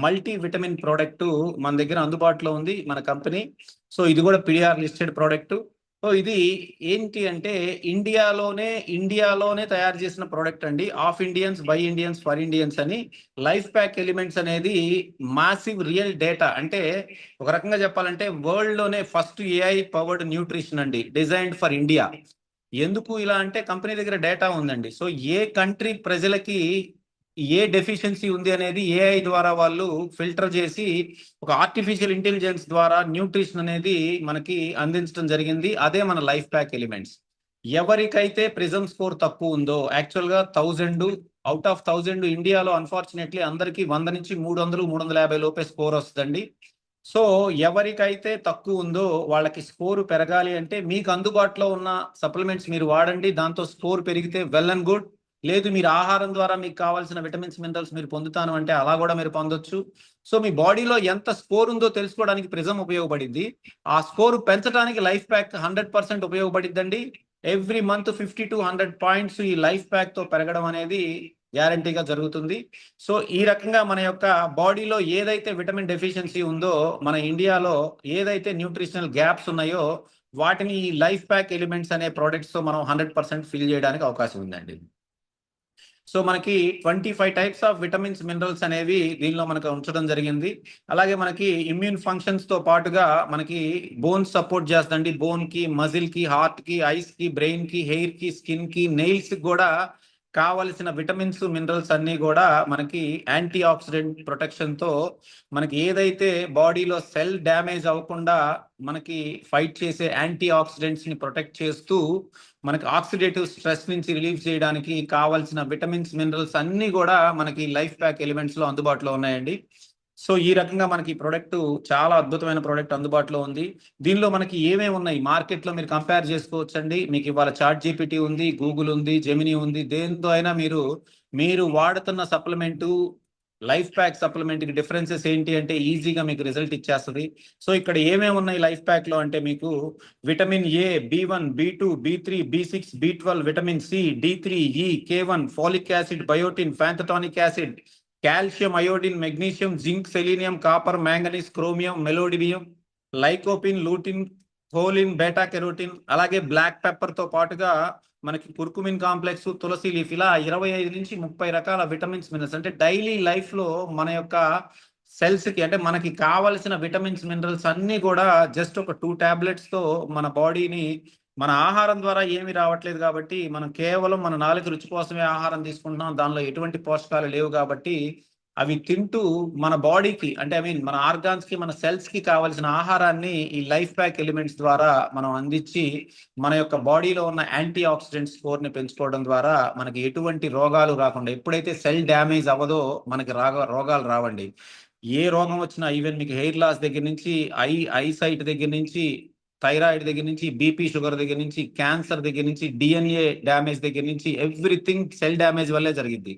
మల్టీ విటమిన్ ప్రోడక్ట్ మన దగ్గర అందుబాటులో ఉంది, మన కంపెనీ. సో ఇది కూడా పిడిఆర్ లిస్టెడ్ ప్రోడక్ట్. సో ఇది ఏంటి అంటే ఇండియాలోనే తయారు చేసిన ప్రోడక్ట్ అండి. Of Indians, by Indians, for Indians అని. లైఫ్ ప్యాక్ ఎలిమెంట్స్ అనేది మాసివ్ రియల్ డేటా, అంటే ఒక రకంగా చెప్పాలంటే వరల్డ్ లోనే ఫస్ట్ AI పవర్డ్ న్యూట్రిషన్ అండి, డిజైన్డ్ ఫర్ ఇండియా. ఎందుకు ఇలా అంటే కంపెనీ దగ్గర డేటా ఉందండి. సో ఏ కంట్రీ ప్రజలకి ఏ డెఫిషియన్సీ ఉంది అనేది AI ద్వారా వాళ్ళు ఫిల్టర్ చేసి ఒక ఆర్టిఫిషియల్ ఇంటెలిజెన్స్ ద్వారా న్యూట్రిషన్ అనేది మనకి అందించడం జరిగింది. అదే మన లైఫ్ ప్యాక్ ఎలిమెంట్స్. ఎవరికైతే ప్రిజమ్ స్కోర్ తక్కువ ఉందో, యాక్చువల్గా 1000 అవుట్ ఆఫ్ 1000 ఇండియాలో అన్ఫార్చునేట్లీ అందరికీ 100 నుంచి 300, 350 లోపే స్కోర్ వస్తుందండి. సో ఎవరికైతే తక్కువ ఉందో వాళ్ళకి స్కోర్ పెరగాలి అంటే మీకు అందుబాటులో ఉన్న సప్లిమెంట్స్ మీరు వాడండి. దాంతో స్కోర్ పెరిగితే వెల్ అండ్ గుడ్. లేదు మీరు ఆహారం ద్వారా మీకు కావాల్సిన విటమిన్స్, మినరల్స్ మీరు పొందుతాను అంటే అలా కూడా మీరు పొందొచ్చు. సో మీ బాడీలో ఎంత స్కోర్ ఉందో తెలుసుకోవడానికి ప్రిజమ్ ఉపయోగపడింది. ఆ స్కోర్ పెంచడానికి లైఫ్ ప్యాక్ 100% ఉపయోగపడిద్దండి. ఎవ్రీ మంత్ 50 to 100 పాయింట్స్ ఈ లైఫ్ ప్యాక్ తో పెరగడం అనేది గ్యారంటీగా జరుగుతుంది. సో ఈ రకంగా మన యొక్క బాడీలో ఏదైతే విటమిన్ డెఫిషియన్సీ ఉందో, మన ఇండియాలో ఏదైతే న్యూట్రిషనల్ గ్యాప్స్ ఉన్నాయో వాటిని ఈ లైఫ్ ప్యాక్ ఎలిమెంట్స్ అనే ప్రోడక్ట్స్ తో మనం 100% ఫిల్ చేయడానికి అవకాశం ఉందండి. సో మనకి 25 టైప్స్ ఆఫ్ విటమిన్స్, మినరల్స్ అనేవి దీనిలో మనకు ఉంచడం జరిగింది. అలాగే మనకి ఇమ్యూన్ ఫంక్షన్స్ తో పాటుగా మనకి బోన్ సపోర్ట్ చేస్తుందండి. బోన్ కి, మజిల్ కి, హార్ట్ కి, ఐస్ కి, బ్రెయిన్ కి, హెయిర్ కి, స్కిన్ కి, నెయిల్స్ కి కూడా కావలసిన విటమిన్స్, మినరల్స్ అన్ని కూడా మనకి యాంటీ ఆక్సిడెంట్ ప్రొటెక్షన్ తో మనకి ఏదైతే బాడీలో సెల్ డ్యామేజ్ అవ్వకుండా మనకి ఫైట్ చేసే యాంటీ ఆక్సిడెంట్స్ ని ప్రొటెక్ట్ చేస్తూ మనకి ఆక్సిడేటివ్ స్ట్రెస్ నుంచి రిలీఫ్ చేయడానికి కావాల్సిన విటమిన్స్, మినరల్స్ అన్ని కూడా మనకి లైఫ్ ప్యాక్ ఎలిమెంట్స్ లో అందుబాటులో ఉన్నాయండి. సో ఈ రకంగా మనకి ఈ ప్రోడక్ట్ చాలా అద్భుతమైన ప్రోడక్ట్ అందుబాటులో ఉంది. దీనిలో మనకి ఏమేమి ఉన్నాయి మార్కెట్లో మీరు కంపేర్ చేసుకోవచ్చండి. మీకు ఇవాళ ChatGPT ఉంది, గూగుల్ ఉంది, జెమినీ ఉంది. దేంతో అయినా మీరు వాడుతున్న సప్లిమెంటు, లైఫ్ ప్యాక్ సప్లిమెంట్ కి డిఫరెన్సెస్ ఏంటి అంటే ఈజీగా మీకు రిజల్ట్ ఇచ్చేస్తుంది. సో ఇక్కడ ఏమేమి ఉన్నాయి లైఫ్ ప్యాక్ లో అంటే మీకు vitamin A, B1, B2, B3, B6, B12, vitamin C, D3, E, K1, folic acid, biotin, pantothenic acid, calcium, iodine, magnesium, zinc, selenium, copper, manganese, chromium, molybdenum, lycopene, lutein, choline, beta carotene, అలాగే black pepper తో పాటుగా మనకి curcumin complex, తులసి leaf, ఇలా 25 నుంచి 30 రకాల vitamins, minerals. అంటే daily life లో మన యొక్క సెల్స్ కి అంటే మనకి కావలసిన విటమిన్స్, మినరల్స్ అన్ని కూడా జస్ట్ ఒక 2 టాబ్లెట్స్ తో మన బాడీని, మన ఆహారం ద్వారా ఏమి రావట్లేదు కాబట్టి మనం కేవలం మన నాలుగు రుచి కోసమే ఆహారం తీసుకుంటున్నాం. దానిలో ఎటువంటి పోషకాలు లేవు కాబట్టి అవి తింటూ మన బాడీకి అంటే మన ఆర్గాన్స్ కి, మన సెల్స్ కి కావాల్సిన ఆహారాన్ని ఈ లైఫ్ ప్యాక్ ఎలిమెంట్స్ ద్వారా మనం అందించి మన యొక్క బాడీలో ఉన్న యాంటీ ఆక్సిడెంట్ స్కోర్ ని పెంచుకోవడం ద్వారా మనకి ఎటువంటి రోగాలు రాకుండా, ఎప్పుడైతే సెల్ డ్యామేజ్ అవ్వదో మనకి రోగాలు రావండి. ఏ రోగం వచ్చినా, ఈవెన్ మీకు హెయిర్ లాస్ దగ్గర నుంచి, ఐసైట్ దగ్గర నుంచి, థైరాయిడ్ దగ్గర నుంచి, బీపీ షుగర్ దగ్గర నుంచి, క్యాన్సర్ దగ్గర నుంచి, DNA డ్యామేజ్ దగ్గర నుంచి, ఎవ్రీథింగ్ సెల్ డ్యామేజ్ వల్లే జరిగింది.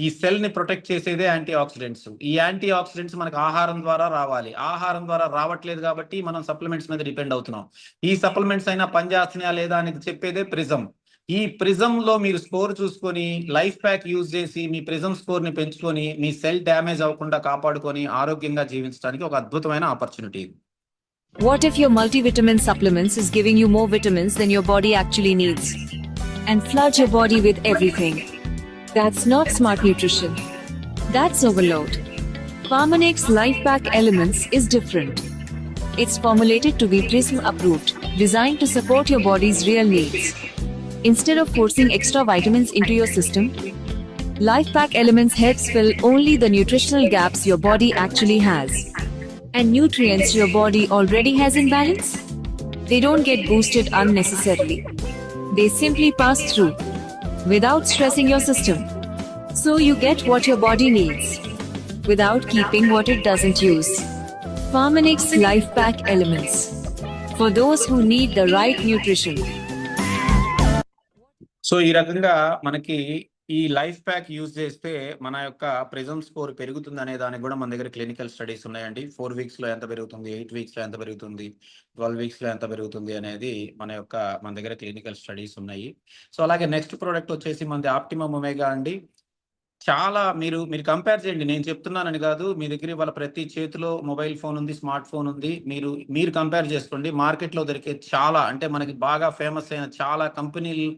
ఈ సెల్ ని ప్రొటెక్ట్ చేసేదే యాంటీ ఆక్సిడెంట్స్. ఈ యాంటీ ఆక్సిడెంట్స్ మనకు ఆహారం ద్వారా రావాలి. ఆహారం ద్వారా రావట్లేదు కాబట్టి మనం సప్లిమెంట్స్ మీద డిపెండ్ అవుతున్నాం. ఈ సప్లిమెంట్స్ అయినా పనిచేస్తున్నాయా లేదా అనేది చెప్పేదే ప్రిజమ్. ఈ ప్రిజమ్ లో మీరు స్కోర్ చూసుకొని లైఫ్ ప్యాక్ యూజ్ చేసి మీ ప్రిజమ్ స్కోర్ ని పెంచుకొని మీ సెల్ డ్యామేజ్ అవ్వకుండా కాపాడుకొని ఆరోగ్యంగా జీవించడానికి ఒక అద్భుతమైన opportunity. What if your multivitamin supplements is giving you more vitamins than your body actually needs and flood your body with everything? That's not smart nutrition. That's overload. Farmanex Life Pack Elements is different. It's formulated to be PRISM approved, designed to support your body's real needs. Instead of forcing extra vitamins into your system, Life Pack Elements helps fill only the nutritional gaps your body actually has. And nutrients your body already has in balance? They don't get boosted unnecessarily. They simply pass through without stressing your system. So you get what your body needs without keeping what it doesn't use. Farmanex Life Pack Elements. For those who need the right nutrition. So ఈ రకంగా మనకి ఈ life pack use చేస్తే మన యొక్క prism score పెరుగుతుంది అనే దానికి కూడా మన దగ్గర క్లినికల్ స్టడీస్ ఉన్నాయండి. 4 weeks లో ఎంత పెరుగుతుంది, 8 weeks లో ఎంత పెరుగుతుంది, 12 weeks లో ఎంత పెరుగుతుంది అనేది మన దగ్గర క్లినికల్ స్టడీస్ ఉన్నాయి. సో అలాగే నెక్స్ట్ ప్రోడక్ట్ వచ్చేసి మనది ఆప్టిమమ్ ఒమేగా అండి. చాలా మీరు కంపేర్ చేయండి. నేను చెప్తున్నానని కాదు. మీ దగ్గర ఇవాళ ప్రతి చేతిలో మొబైల్ ఫోన్ ఉంది, స్మార్ట్ ఫోన్ ఉంది. మీరు కంపేర్ చేసుకోండి. మార్కెట్‌లో దొరికే చాలా అంటే మనకి బాగా ఫేమస్ అయిన చాలా కంపెనీలు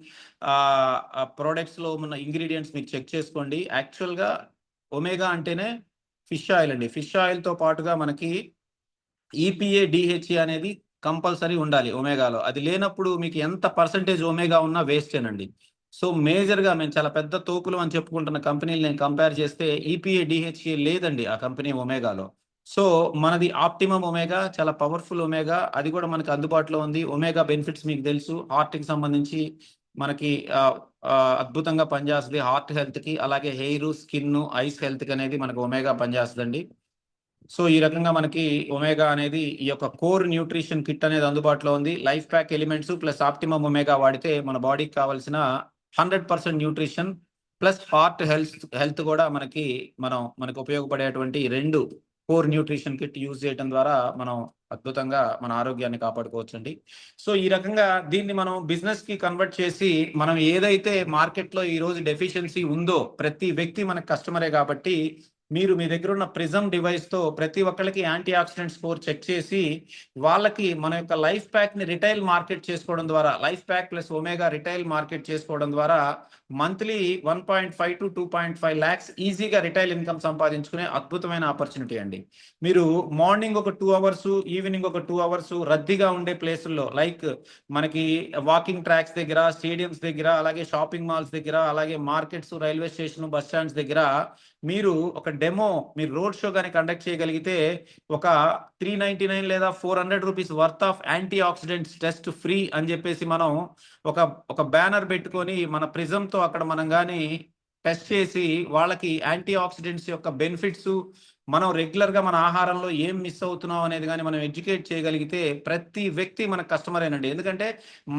ప్రొడక్ట్స్‌లో ఉన్న ఇంగ్రీడియెంట్స్ మీరు చెక్ చేసుకోండి. యాక్చువల్‌గా ఒమేగా అంటేనే ఫిష్ ఆయిల్ అండి. ఫిష్ ఆయిల్‌తో పాటుగా మనకి ఈపీఏ, డీహెచ్ఏ అనేది కంపల్సరీ ఉండాలి ఒమేగాలో. అది లేనప్పుడు మీకు ఎంత పర్సెంటేజ్ ఒమేగా ఉన్నా వేస్టేనండి. సో మేజర్‌గా మేము చాలా పెద్ద తోపులు అని చెప్పుకుంటున్న కంపెనీలు నేను కంపేర్ చేస్తే ఈపీఏ, డీహెచ్ఏ లేదండి ఆ కంపెనీ ఒమేగాలో. సో మనది ఆప్టిమమ్ ఒమేగా చాలా పవర్‌ఫుల్ ఒమేగా. అది కూడా మనకు అందుబాటులో ఉంది. ఒమేగా బెనిఫిట్స్ మీకు తెలుసు. హార్ట్‌కి సంబంధించి మనకి అద్భుతంగా పనిచేస్తది. హార్ట్ హెల్త్‌కి అలాగే హెయిర్, స్కిన్, ఐస్ హెల్త్‌కి అనేది మనకు ఒమేగా పనిచేస్తదండి. సో ఈ రకంగా మనకి ఒమేగా అనేది ఈ యొక్క కోర్ న్యూట్రిషన్ కిట్ అనేది అందుబాటులో ఉంది. Life pack elements plus optimum omega వాడితే మన బాడీకి కావాల్సిన 100% న్యూట్రిషన్ ప్లస్ హార్ట్ హెల్త్ కూడా మనకు ఉపయోగపడేటువంటి 2 కోర్ న్యూట్రిషన్ కిట్ యూజ్ చేయడం ద్వారా మనం అద్భుతంగా మన ఆరోగ్యాన్ని కాపాడుకోవచ్చండి. సో ఈ రకంగా దీన్ని మనం బిజినెస్ కి కన్వర్ట్ చేసి మనం ఏదైతే మార్కెట్లో ఈ రోజు డెఫిషియన్సీ ఉందో ప్రతి వ్యక్తి మనకు కస్టమరే కాబట్టి మీ దగ్గర ఉన్న ప్రిజమ్ డివైస్ తో ప్రతి ఒక్కరికి యాంటీ ఆక్సిడెంట్ స్కోర్ చెక్ చేసి వాళ్ళకి మన యొక్క లైఫ్ ప్యాక్ ని రిటైల్ మార్కెట్ చేసుకోవడం ద్వారా life pack plus omega retail market చేసుకోవడం ద్వారా మంత్లీ 1.5 to 2.5 lakhs ఈజీగా రిటైల్ ఇన్కమ్ సంపాదించుకునే అద్భుతమైన ఆపర్చునిటీ అండి. మీరు మార్నింగ్ ఒక 2 hours, ఈవినింగ్ ఒక 2 hours రద్దీగా ఉండే ప్లేసుల్లో లైక్ మనకి వాకింగ్ ట్రాక్స్ దగ్గర, స్టేడియంస్ దగ్గర, అలాగే షాపింగ్ మాల్స్ దగ్గర, అలాగే markets, railway station, bus stands దగ్గర మీరు ఒక మీరు రోడ్ షో కానీ కండక్ట్ చేయగలిగితే ఒక 399 లేదా 400 rupees worth of antioxidants test free అని చెప్పేసి మనం ఒక బ్యానర్ పెట్టుకొని మన ప్రిజంతో అక్కడ మనం కానీ టెస్ట్ చేసి వాళ్ళకి యాంటీ ఆక్సిడెంట్స్ యొక్క బెనిఫిట్స్ మనం రెగ్యులర్ గా మన ఆహారంలో ఏం మిస్ అవుతున్నాం అనేది కానీ మనం ఎడ్యుకేట్ చేయగలిగితే ప్రతి వ్యక్తి మన కస్టమర్ ఏనండి. ఎందుకంటే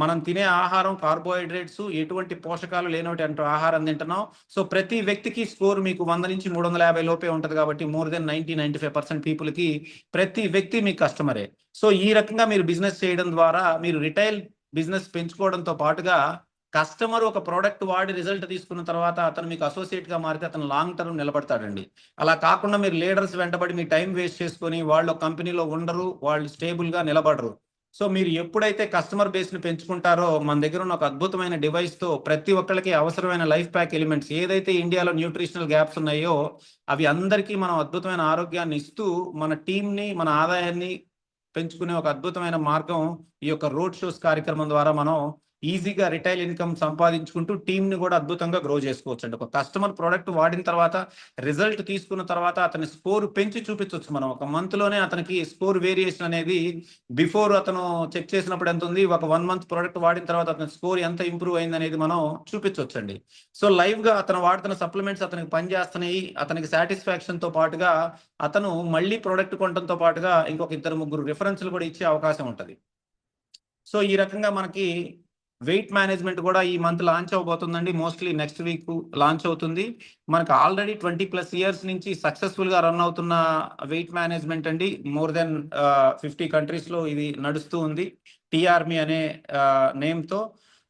మనం తినే ఆహారం కార్బోహైడ్రేట్స్ ఎటువంటి పోషకాలు లేనటువంటి ఆహారం తింటున్నాం. సో ప్రతి వ్యక్తికి స్కోర్ మీకు 100 నుంచి 350 లోపే ఉంటుంది కాబట్టి మోర్ దెన్ 95% పీపుల్ కి ప్రతి వ్యక్తి మీ కస్టమరే. సో ఈ రకంగా మీరు బిజినెస్ చేయడం ద్వారా మీరు రిటైల్ బిజినెస్ పెంచుకోవడంతో పాటుగా కస్టమర్ ఒక ప్రోడక్ట్ వాడి రిజల్ట్ తీసుకున్న తర్వాత అతను మీకు అసోసియేట్ గా మారితే అతను లాంగ్ టర్మ్ నిలబడతాడండి. అలా కాకుండా మీరు లీడర్స్ వెంటబడి మీ టైం వేస్ట్ చేసుకొని వాళ్ళు కంపెనీలో ఉండరు, వాళ్ళు స్టేబుల్ గా నిలబడరు. సో మీరు ఎప్పుడైతే కస్టమర్ బేస్ ని పెంచుకుంటారో మన దగ్గర ఉన్న ఒక అద్భుతమైన డివైస్ తో ప్రతి ఒక్కరికి అవసరమైన లైఫ్ ప్యాక్ ఎలిమెంట్స్ ఏదైతే ఇండియాలో న్యూట్రిషనల్ గ్యాప్స్ ఉన్నాయో అవి అందరికీ మనం అద్భుతమైన ఆరోగ్యాన్ని ఇస్తూ మన టీమ్ ని మన ఆదాయాన్ని పెంచుకునే ఒక అద్భుతమైన మార్గం ఈ యొక్క రోడ్ షోస్ కార్యక్రమం ద్వారా మనం ఈజీగా రిటైల్ ఇన్కమ్ సంపాదించుకుంటూ టీమ్ ని కూడా అద్భుతంగా గ్రో చేసుకోవచ్చు అండి. ఒక కస్టమర్ ప్రోడక్ట్ వాడిన తర్వాత రిజల్ట్ తీసుకున్న తర్వాత అతని స్కోర్ పెంచి చూపించవచ్చు. మనం ఒక మంత్ లోనే అతనికి స్కోర్ వేరియేషన్ అనేది బిఫోర్ అతను చెక్ చేసినప్పుడు ఎంత ఉంది, ఒక 1 month ప్రోడక్ట్ వాడిన తర్వాత అతని స్కోర్ ఎంత ఇంప్రూవ్ అయింది అనేది మనం చూపించవచ్చు అండి. సో లైవ్ గా అతను వాడుతున్న సప్లిమెంట్స్ అతనికి పనిచేస్తున్నాయి, అతనికి సాటిస్ఫాక్షన్ తో పాటుగా అతను మళ్ళీ ప్రోడక్ట్ కొనడంతో పాటుగా ఇంకొక 2-3 రిఫరెన్స్లు కూడా ఇచ్చే అవకాశం ఉంటుంది. సో ఈ రకంగా మనకి వెయిట్ మేనేజ్మెంట్ కూడా ఈ మంత్ లాంచ్ అవబోతుందండి. మోస్ట్లీ నెక్స్ట్ వీక్ లాంచ్ అవుతుంది. మనకు ఆల్రెడీ 20+ years నుంచి సక్సెస్ఫుల్ గా రన్ అవుతున్న వెయిట్ మేనేజ్మెంట్ అండి. మోర్ దెన్ 50 countries లో ఇది నడుస్తూ ఉంది. టీఆర్మీ అనే నేమ్ తో.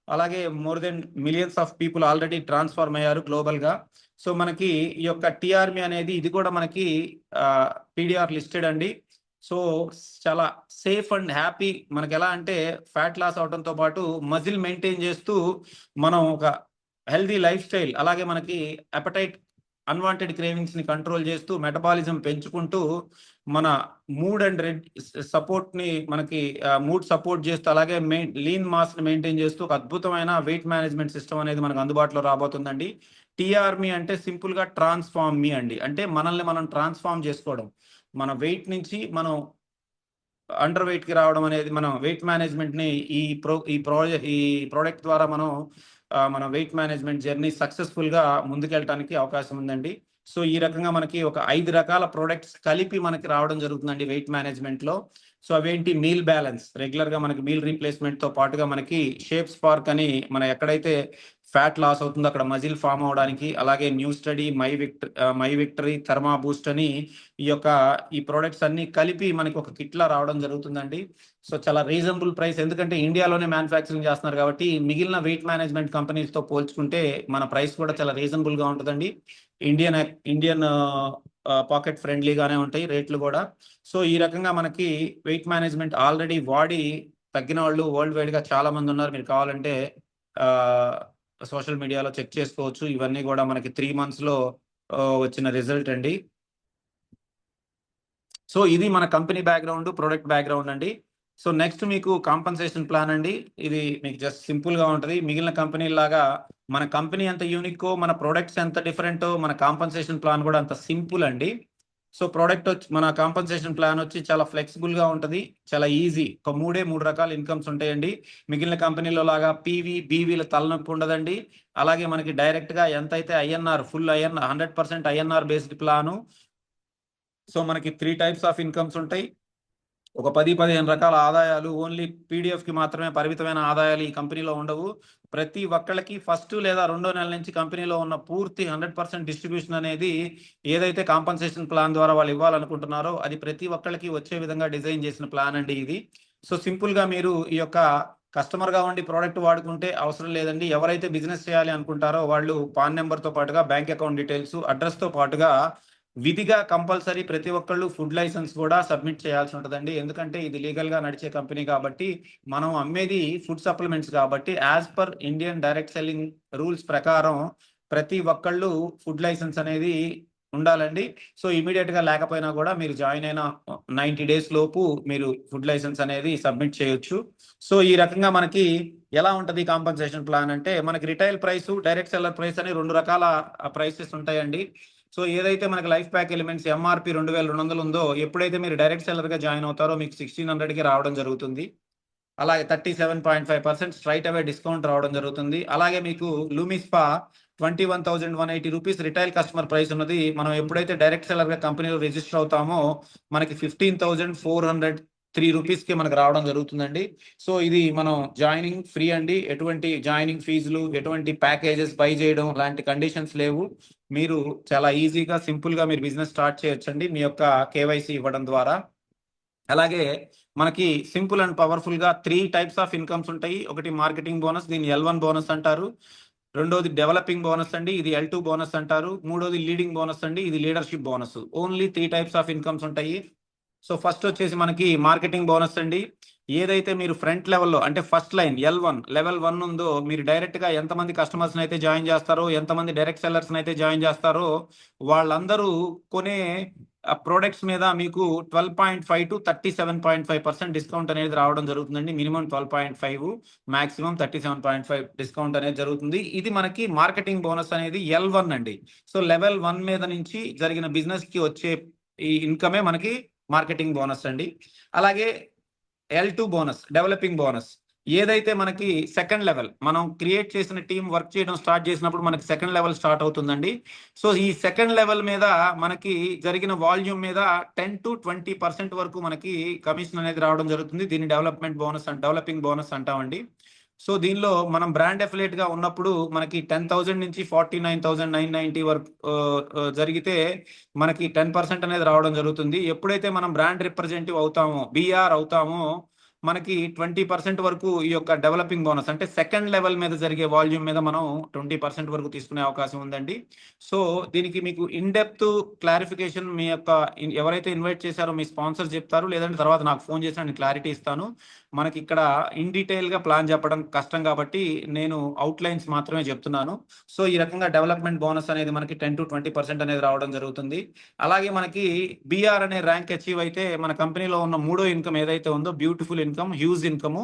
అలాగే more than millions of people already transform అయ్యారు గ్లోబల్ గా. సో మనకి ఈ యొక్క టీఆర్మీ అనేది ఇది కూడా మనకి పీడిఆర్ లిస్టెడ్ అండి. సో చాలా సేఫ్ అండ్ హ్యాపీ. మనకి ఎలా అంటే ఫ్యాట్ లాస్ అవడంతో పాటు మజిల్ మెయింటైన్ చేస్తూ మనం ఒక హెల్దీ లైఫ్ స్టైల్, అలాగే మనకి అపెటైట్ అన్వాంటెడ్ క్రేవింగ్స్ ని కంట్రోల్ చేస్తూ మెటబాలిజం పెంచుకుంటూ మన మూడ్ అండ్ సపోర్ట్ ని మనకి మూడ్ సపోర్ట్ చేస్తూ అలాగే లీన్ మాస్ ని మెయింటైన్ చేస్తూ ఒక అద్భుతమైన వెయిట్ మేనేజ్మెంట్ సిస్టమ్ అనేది మనకు అందుబాటులో రాబోతుందండి. టీఆర్మీ అంటే సింపుల్ గా ట్రాన్స్ఫార్మ్ మీ అండి. అంటే మనల్ని మనం ట్రాన్స్ఫార్మ్ చేసుకోవడం, మన వెయిట్ నుంచి మనం అండర్ వెయిట్ కి రావడం అనేది మనం వెయిట్ మేనేజ్మెంట్ ని ఈ ప్రోడక్ట్ ద్వారా మనం మన వెయిట్ మేనేజ్మెంట్ జర్నీ సక్సెస్ఫుల్ గా ముందుకెళ్ళడానికి అవకాశం ఉందండి. సో ఈ రకంగా మనకి ఒక 5 రకాల ప్రోడక్ట్స్ కలిపి మనకి రావడం జరుగుతుందండి వెయిట్ మేనేజ్మెంట్ లో. సో అవేంటి, మీల్ బ్యాలెన్స్, రెగ్యులర్ గా మనకి మీల్ రీప్లేస్మెంట్ తో పాటుగా మనకి షేప్ స్పార్క్ అని మన ఎక్కడైతే ఫ్యాట్ లాస్ అవుతుంది, అక్కడ మజిల్ ఫామ్ అవడానికి. అలాగే new study, my victory, thermo boost అని ఈ ప్రొడక్ట్స్ అన్ని కలిపి మనకి ఒక కిట్లా రావడం జరుగుతుందండి. సో చాలా రీజనబుల్ ప్రైస్, ఎందుకంటే ఇండియాలోనే మ్యానుఫ్యాక్చరింగ్ చేస్తున్నారు కాబట్టి మిగిలిన వెయిట్ మేనేజ్మెంట్ కంపెనీస్ తో పోల్చుకుంటే మన ప్రైస్ కూడా చాలా రీజనబుల్ గా ఉంటుందండి. ఇండియన్ పాకెట్ ఫ్రెండ్లీగానే ఉంటాయి రేట్లు కూడా. సో ఈ రకంగా మనకి వెయిట్ మేనేజ్మెంట్ ఆల్రెడీ వాడి తగ్గిన వాళ్ళు వరల్డ్ వైడ్ గా చాలా మంది ఉన్నారు. మీరు కావాలంటే సోషల్ మీడియాలో చెక్ చేసుకోవచ్చు. ఇవన్నీ కూడా మనకి 3 months లో వచ్చిన రిజల్ట్ అండి. సో ఇది మన కంపెనీ బ్యాక్గ్రౌండ్, ప్రొడక్ట్ బ్యాక్గ్రౌండ్ అండి. సో నెక్స్ట్ మీకు కాంపన్సేషన్ ప్లాన్ అండి. ఇది మీకు జస్ట్ సింపుల్ గా ఉంటుంది. మిగిలిన కంపెనీలాగా మన కంపెనీ ఎంత యూనిక్, మన ప్రొడక్ట్స్ ఎంత డిఫరెంట్, మన కాంపన్సేషన్ ప్లాన్ కూడా అంత సింపుల్ అండి. సో మన కాంపన్సేషన్ ప్లాన్ వచ్చి చాలా ఫ్లెక్సిబుల్ గా ఉంటుంది, చాలా ఈజీ. ఒక 3 రకాల ఇన్కమ్స్ ఉంటాయండి. మిగిలిన కంపెనీలో లాగా పీవీ, బీవీల తలనొప్పి ఉండదండి. అలాగే మనకి డైరెక్ట్ గా ఎంత అయితే INR, full INR 100% INR based plan. So మనకి 3 types ఆఫ్ ఇన్కమ్స్ ఉంటాయి. ఒక 10-15 రకాల ఆదాయాలు, ఓన్లీ పీడిఎఫ్ కి మాత్రమే పరిమితమైన ఆదాయాలు ఈ కంపెనీలో ఉండవు. ప్రతి ఒక్కళ్ళకి ఫస్ట్ లేదా 2వ నెల నుంచి కంపెనీలో ఉన్న పూర్తి 100% డిస్ట్రిబ్యూషన్ అనేది ఏదైతే కాంపన్సేషన్ ప్లాన్ ద్వారా వాళ్ళు ఇవ్వాలనుకుంటున్నారో అది ప్రతి ఒక్కళ్ళకి వచ్చే విధంగా డిజైన్ చేసిన ప్లాన్ అండి ఇది. సో సింపుల్ గా మీరు ఈ యొక్క కస్టమర్ గా ఉండి ప్రోడక్ట్ వాడుకుంటే అవసరం లేదండి. ఎవరైతే బిజినెస్ చేయాలి అనుకుంటారో వాళ్ళు పాన్ నెంబర్ తో పాటుగా బ్యాంక్ అకౌంట్ డీటెయిల్స్, అడ్రస్ తో పాటుగా విధిగా కంపల్సరీ ప్రతి ఒక్కళ్ళు ఫుడ్ లైసెన్స్ కూడా సబ్మిట్ చేయాల్సి ఉంటుందండి. ఎందుకంటే ఇది లీగల్ గా నడిచే కంపెనీ కాబట్టి, మనం అమ్మేది ఫుడ్ సప్లిమెంట్స్ కాబట్టి as per Indian direct selling rules ప్రకారం ప్రతి ఒక్కళ్ళు ఫుడ్ లైసెన్స్ అనేది ఉండాలండి. సో ఇమీడియట్ గా లేకపోయినా కూడా మీరు జాయిన్ అయిన 90 days లోపు మీరు ఫుడ్ లైసెన్స్ అనేది సబ్మిట్ చేయొచ్చు. సో ఈ రకంగా మనకి ఎలా ఉంటుంది కాంపన్సేషన్ ప్లాన్ అంటే, మనకి retail price, direct seller price అని 2 రకాల ప్రైసెస్ ఉంటాయండి. సో ఏదైతే మనకి లైఫ్ ప్యాక్ ఎలిమెంట్స్ ఎంఆర్పి 2200 ఉందో, ఎప్పుడైతే మీరు డైరెక్ట్ సెల్లర్ గా జాయిన్ అవుతారో మీకు 1600కి రావడం జరుగుతుంది. అలాగే 37.5% స్ట్రైట్ అవే డిస్కౌంట్ రావడం జరుగుతుంది. అలాగే మీకు లూమిస్పా 21,180 రూపీస్ రిటైల్ కస్టమర్ ప్రైస్ ఉన్నది. మనం ఎప్పుడైతే డైరెక్ట్ సెల్లర్ గా కంపెనీలో రిజిస్టర్ అవుతామో మనకి 15,403 రూపీస్కి మనకు రావడం జరుగుతుందండి. సో ఇది మనం జాయినింగ్ ఫ్రీ అండి. ఎటువంటి జాయినింగ్ ఫీజులు, ఎటువంటి ప్యాకేజెస్ బై చేయడం లాంటి కండిషన్స్ లేవు. మీరు చాలా ఈజీగా, సింపుల్ గా మీరు బిజినెస్ స్టార్ట్ చేయొచ్చండి మీ యొక్క కేవైసీ ఇవ్వడం ద్వారా. అలాగే మనకి సింపుల్ అండ్ పవర్ఫుల్ గా 3 types ఆఫ్ ఇన్కమ్స్ ఉంటాయి. ఒకటి మార్కెటింగ్ బోనస్, దీన్ని L1 బోనస్ అంటారు. రెండోది డెవలపింగ్ బోనస్ అండి, ఇది L2 బోనస్ అంటారు. మూడోది లీడింగ్ బోనస్ అండి, ఇది leadership bonus. Only 3 types of incomes ఉంటాయి. సో ఫస్ట్ వచ్చేసి మనకి మార్కెటింగ్ బోనస్ అండి. ఏదైతే మీరు ఫ్రంట్ లెవెల్లో అంటే ఫస్ట్ లైన్ L1 లెవెల్ 1 ఉందో, మీరు డైరెక్ట్ గా ఎంతమంది కస్టమర్స్ అయితే జాయిన్ చేస్తారో, ఎంతమంది డైరెక్ట్ సెల్లర్స్ అయితే జాయిన్ చేస్తారో వాళ్ళందరూ కొనే ప్రొడక్ట్స్ మీద మీకు 12.5 to 37.5% డిస్కౌంట్ అనేది రావడం జరుగుతుందండి. మినిమం 12.5, మాక్సిమం 37.5 డిస్కౌంట్ అనేది జరుగుతుంది. ఇది మనకి మార్కెటింగ్ బోనస్ అనేది L1 అండి. సో లెవెల్ 1 మీద నుంచి జరిగిన బిజినెస్ కి వచ్చే ఈ ఇన్కమే మనకి మార్కెటింగ్ బోనస్ అండి. అలాగే L2 బోనస్, డెవలపింగ్ బోనస్. ఏదైతే మనకి సెకండ్ లెవెల్, మనం క్రియేట్ చేసిన టీం వర్క్ చేయడం స్టార్ట్ చేసినప్పుడు మనకి సెకండ్ లెవెల్ స్టార్ట్ అవుతుందండి. సో ఈ సెకండ్ లెవెల్ మీద మనకి జరిగిన వాల్యూమ్ మీద 10 to 20% వరకు మనకి కమిషన్ అనేది రావడం జరుగుతుంది. దీన్ని డెవలపింగ్ బోనస్ అంటామండి. సో దీనిలో మనం బ్రాండ్ అఫిలియేట్ గా ఉన్నప్పుడు మనకి 10,000 నుంచి 49,990 వరకు జరిగితే మనకి 10% అనేది రావడం జరుగుతుంది. ఎప్పుడైతే మనం బ్రాండ్ రిప్రజెంటేటివ్ అవుతామో, BR అవుతామో, మనకి 20% వరకు ఈ యొక్క డెవలపింగ్ బోనస్ అంటే సెకండ్ లెవెల్ మీద జరిగే వాల్యూమ్ మీద మనం 20% వరకు తీసుకునే అవకాశం ఉందండి. సో దీనికి మీకు ఇన్ డెప్త్ క్లారిఫికేషన్ మీ యొక్క ఎవరైతే ఇన్వైట్ చేశారో మీ స్పాన్సర్ చెప్తారు, లేదంటే తర్వాత నాకు ఫోన్ చేసి నేను క్లారిటీ ఇస్తాను. మనకి ఇక్కడ ఇన్ డీటెయిల్ గా ప్లాన్ చెప్పడం కష్టం కాబట్టి నేను అవుట్లైన్స్ మాత్రమే చెప్తున్నాను. సో ఈ రకంగా డెవలప్మెంట్ బోనస్ అనేది మనకి 10 to 20% అనేది రావడం జరుగుతుంది. అలాగే మనకి BR అనే ర్యాంక్ అచీవ్ అయితే మన కంపెనీలో ఉన్న 3వ ఇన్కమ్ ఏదైతే ఉందో, బ్యూటిఫుల్ ఇన్కమ్, హ్యూజ్ ఇన్కమ్,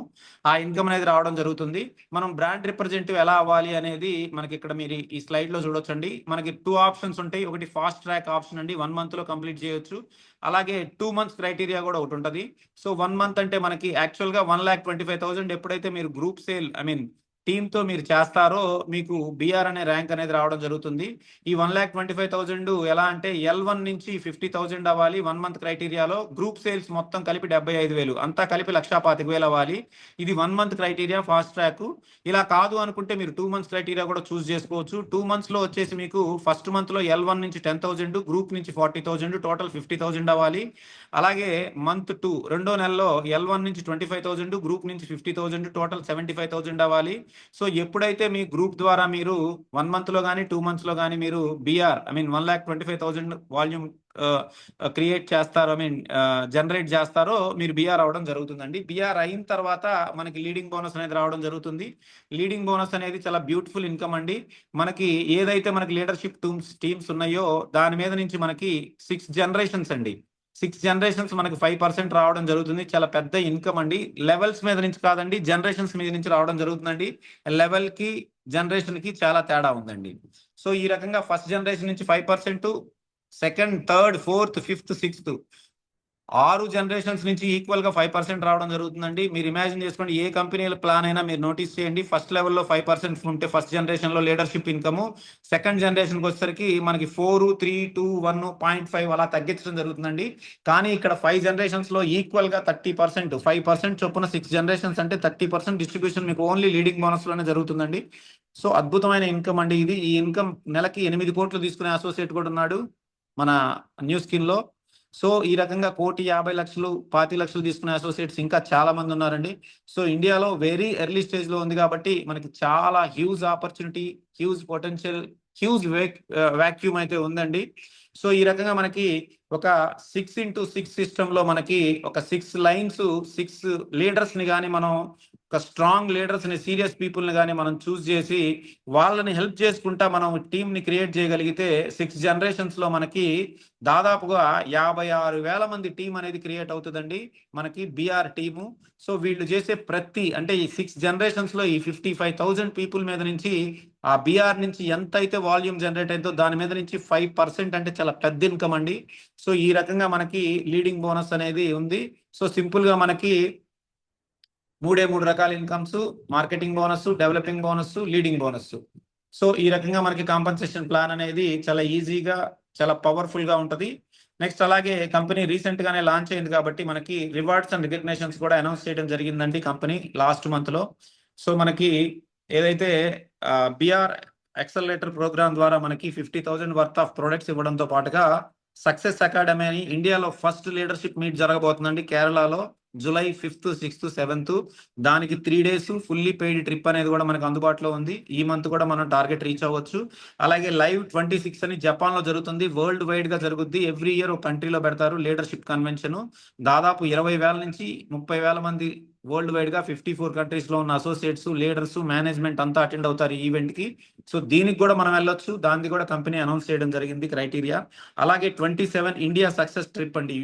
ఆ ఇన్కమ్ అనేది రావడం జరుగుతుంది. మనం బ్రాండ్ రిప్రజెంటేటివ్ ఎలా అవ్వాలి అనేది మనకి ఇక్కడ మీరు ఈ స్లైడ్ లో చూడొచ్చండి. మనకి 2 ఆప్షన్స్ ఉంటాయి. ఒకటి ఫాస్ట్ ట్రాక్ ఆప్షన్ అండి, 1 month లో కంప్లీట్ చేయొచ్చు. అలాగే 2 months క్రైటీరియా కూడా ఒకటి ఉంటుంది. సో 1 month అంటే మనకి యాక్చువల్ గా 1,25,000 ఎప్పుడైతే మీరు గ్రూప్ సేల్ టీంతో మీరు చేస్తారో మీకు బిఆర్ అనే ర్యాంక్ అనేది రావడం జరుగుతుంది. ఈ 1,25,000 ఎలా అంటే L1 నుంచి 50,000 అవ్వాలి 1 మంత్ క్రైటీరియాలో. గ్రూప్ సేల్స్ మొత్తం కలిపి 75,000 అంతా కలిపి 1,25,000 అవ్వాలి. ఇది 1 మంత్ క్రైటీరియా ఫాస్ట్ ట్రాక్. ఇలా కాదు అనుకుంటే మీరు 2 మంత్స్ క్రైటీరియా కూడా చూస్ చేసుకోవచ్చు. 2 మంత్స్ లో వచ్చేసి మీకు ఫస్ట్ మంత్ లో L1 నుంచి 10,000, గ్రూప్ నుంచి 40,000, టోటల్ 50,000 అవ్వాలి. అలాగే మంత్ 2 రెండో నెలలో L1 నుంచి 25,000, గ్రూప్ నుంచి 50,000, టోటల్ 75,000 అవ్వాలి. సో ఎప్పుడైతే మీ గ్రూప్ ద్వారా మీరు 1 మంత్ లో కానీ 2 మంత్స్ లో కానీ మీరు బిఆర్ 1,25,000 వాల్యూమ్ క్రియేట్ చేస్తారో జనరేట్ చేస్తారో మీరు బిఆర్ అవడం జరుగుతుందండి. బిఆర్ అయిన తర్వాత మనకి లీడింగ్ బోనస్ అనేది రావడం జరుగుతుంది. లీడింగ్ బోనస్ అనేది చాలా బ్యూటిఫుల్ ఇన్కమ్ అండి. మనకి ఏదైతే మనకి లీడర్షిప్ టీమ్స్ ఉన్నాయో దాని మీద నుంచి మనకి 6 జనరేషన్స్ అండి. 6 జనరేషన్స్ మనకి 5% రావడం జరుగుతుంది. చాలా పెద్ద ఇన్కమ్ అండి. లెవెల్స్ మీద నుంచి కాదండి, జనరేషన్స్ మీద నుంచి రావడం జరుగుతుందండి. లెవెల్ కి జనరేషన్ కి చాలా తేడా ఉందండి. సో ఈ రకంగా ఫస్ట్ జనరేషన్ నుంచి 5%, second, third, fourth, fifth, sixth 6 generations నుంచి ఈక్వల్ గా 5% రావడం జరుగుతుందండి. మీరు ఇమాజిన్ చేసుకోండి, ఏ కంపెనీల ప్లాన్ అయినా మీరు నోటీస్ చేయండి. ఫస్ట్ లెవెల్లో 5% ఉంటే ఫస్ట్ జనరేషన్ లో లీడర్షిప్ ఇన్కమ్, సెకండ్ జనరేషన్ కి వచ్చేసరికి మనకి 4, 3, 2, 1, 0.5 అలా తగ్గించడం జరుగుతుందండి. కానీ ఇక్కడ 5 జనరేషన్స్ లో ఈక్వల్ గా 30%, 5% చొప్పున 6 జనరేషన్స్ అంటే 30% డిస్ట్రిబ్యూషన్ మీకు ఓన్లీ లీడింగ్ బోనస్ లోనే జరుగుతుందండి. సో అద్భుతమైన ఇన్కమ్ అండి ఇది. ఈ ఇన్కమ్ నెలకి 8 కోట్లు తీసుకునే అసోసియేట్ కూడా ఉన్నాడు మన న్యూ స్కిన్ లో. సో ఈ రకంగా 1,50,00,000, 25,00,000 తీసుకునే అసోసియేట్స్ ఇంకా చాలా మంది ఉన్నారండి. సో ఇండియాలో వెరీ ఎర్లీ స్టేజ్ లో ఉంది కాబట్టి మనకి చాలా huge opportunity, huge potential, huge vacuum అయితే ఉందండి. సో ఈ రకంగా మనకి ఒక 6x6 సిస్టమ్ లో మనకి ఒక 6 లైన్స్, 6 లీడర్స్ ని కానీ మనం ఒక స్ట్రాంగ్ లీడర్స్ ని, సీరియస్ పీపుల్ ని కానీ మనం చూస్ చేసి వాళ్ళని హెల్ప్ చేసుకుంటా మనం టీమ్ ని క్రియేట్ చేయగలిగితే 6 జనరేషన్స్ లో మనకి దాదాపుగా 56,000 మంది టీం అనేది క్రియేట్ అవుతుందండి మనకి బిఆర్ టీము. సో వీళ్ళు చేసే ప్రతి అంటే ఈ 6 జనరేషన్స్ లో ఈ 55,000 పీపుల్ మీద నుంచి ఆ బిఆర్ నుంచి ఎంత అయితే వాల్యూమ్ జనరేట్ అయిందో దాని మీద నుంచి 5% అంటే చాలా పెద్ద ఇన్కమ్ అండి. సో ఈ రకంగా మనకి లీడింగ్ బోనస్ అనేది ఉంది. సో సింపుల్ గా మనకి 3 రకాల incomes: marketing bonus, developing bonus, leading bonus. So ఈ రకంగా మనకి కాంపన్సేషన్ ప్లాన్ అనేది చాలా ఈజీగా, చాలా పవర్ఫుల్ గా ఉంటది. నెక్స్ట్ అలాగే కంపెనీ రీసెంట్ గానే లాంచ్ అయింది కాబట్టి మనకి రివార్డ్స్ అండ్ రికగ్నిషన్స్ కూడా అనౌన్స్ చేయడం జరిగిందండి కంపెనీ లాస్ట్ మంత్ లో. సో మనకి ఏదైతే బిఆర్ యాక్సలరేటర్ ప్రోగ్రామ్ ద్వారా మనకి 50,000 వర్త్ ఆఫ్ ప్రొడక్ట్స్ ఇవ్వడంతో పాటుగా సక్సెస్ అకాడమీ అని ఇండియాలో ఫస్ట్ లీడర్షిప్ మీట్ జరగబోతుందండి కేరళలో జూలై 5th, 6th, 7th. దానికి 3 days ఫుల్లీ పెయిడ్ ట్రిప్ అనేది కూడా మనకు అందుబాటులో ఉంది. ఈ మంత్ కూడా మనం టార్గెట్ రీచ్ అవ్వచ్చు. అలాగే లైవ్ 26 అని జపాన్ లో జరుగుతుంది. వరల్డ్ వైడ్ గా జరుగుద్ది. ఎవ్రీ ఇయర్ ఒక కంట్రీలో పెడతారు లీడర్షిప్ కన్వెన్షన్. దాదాపు 20,000 నుంచి 30,000 మంది వరల్డ్ వైడ్ గా 54 కంట్రీస్ లో ఉన్న అసోసియేట్స్, లీడర్స్, మేనేజ్మెంట్ అంతా అటెండ్ అవుతారు ఈ ఈవెంట్ కి. సో దీనికి కూడా మనం వెళ్ళొచ్చు. దాన్ని కూడా కంపెనీ అనౌన్స్ చేయడం జరిగింది క్రైటీరియా. అలాగే 27 ఇండియా సక్సెస్ ట్రిప్ అండి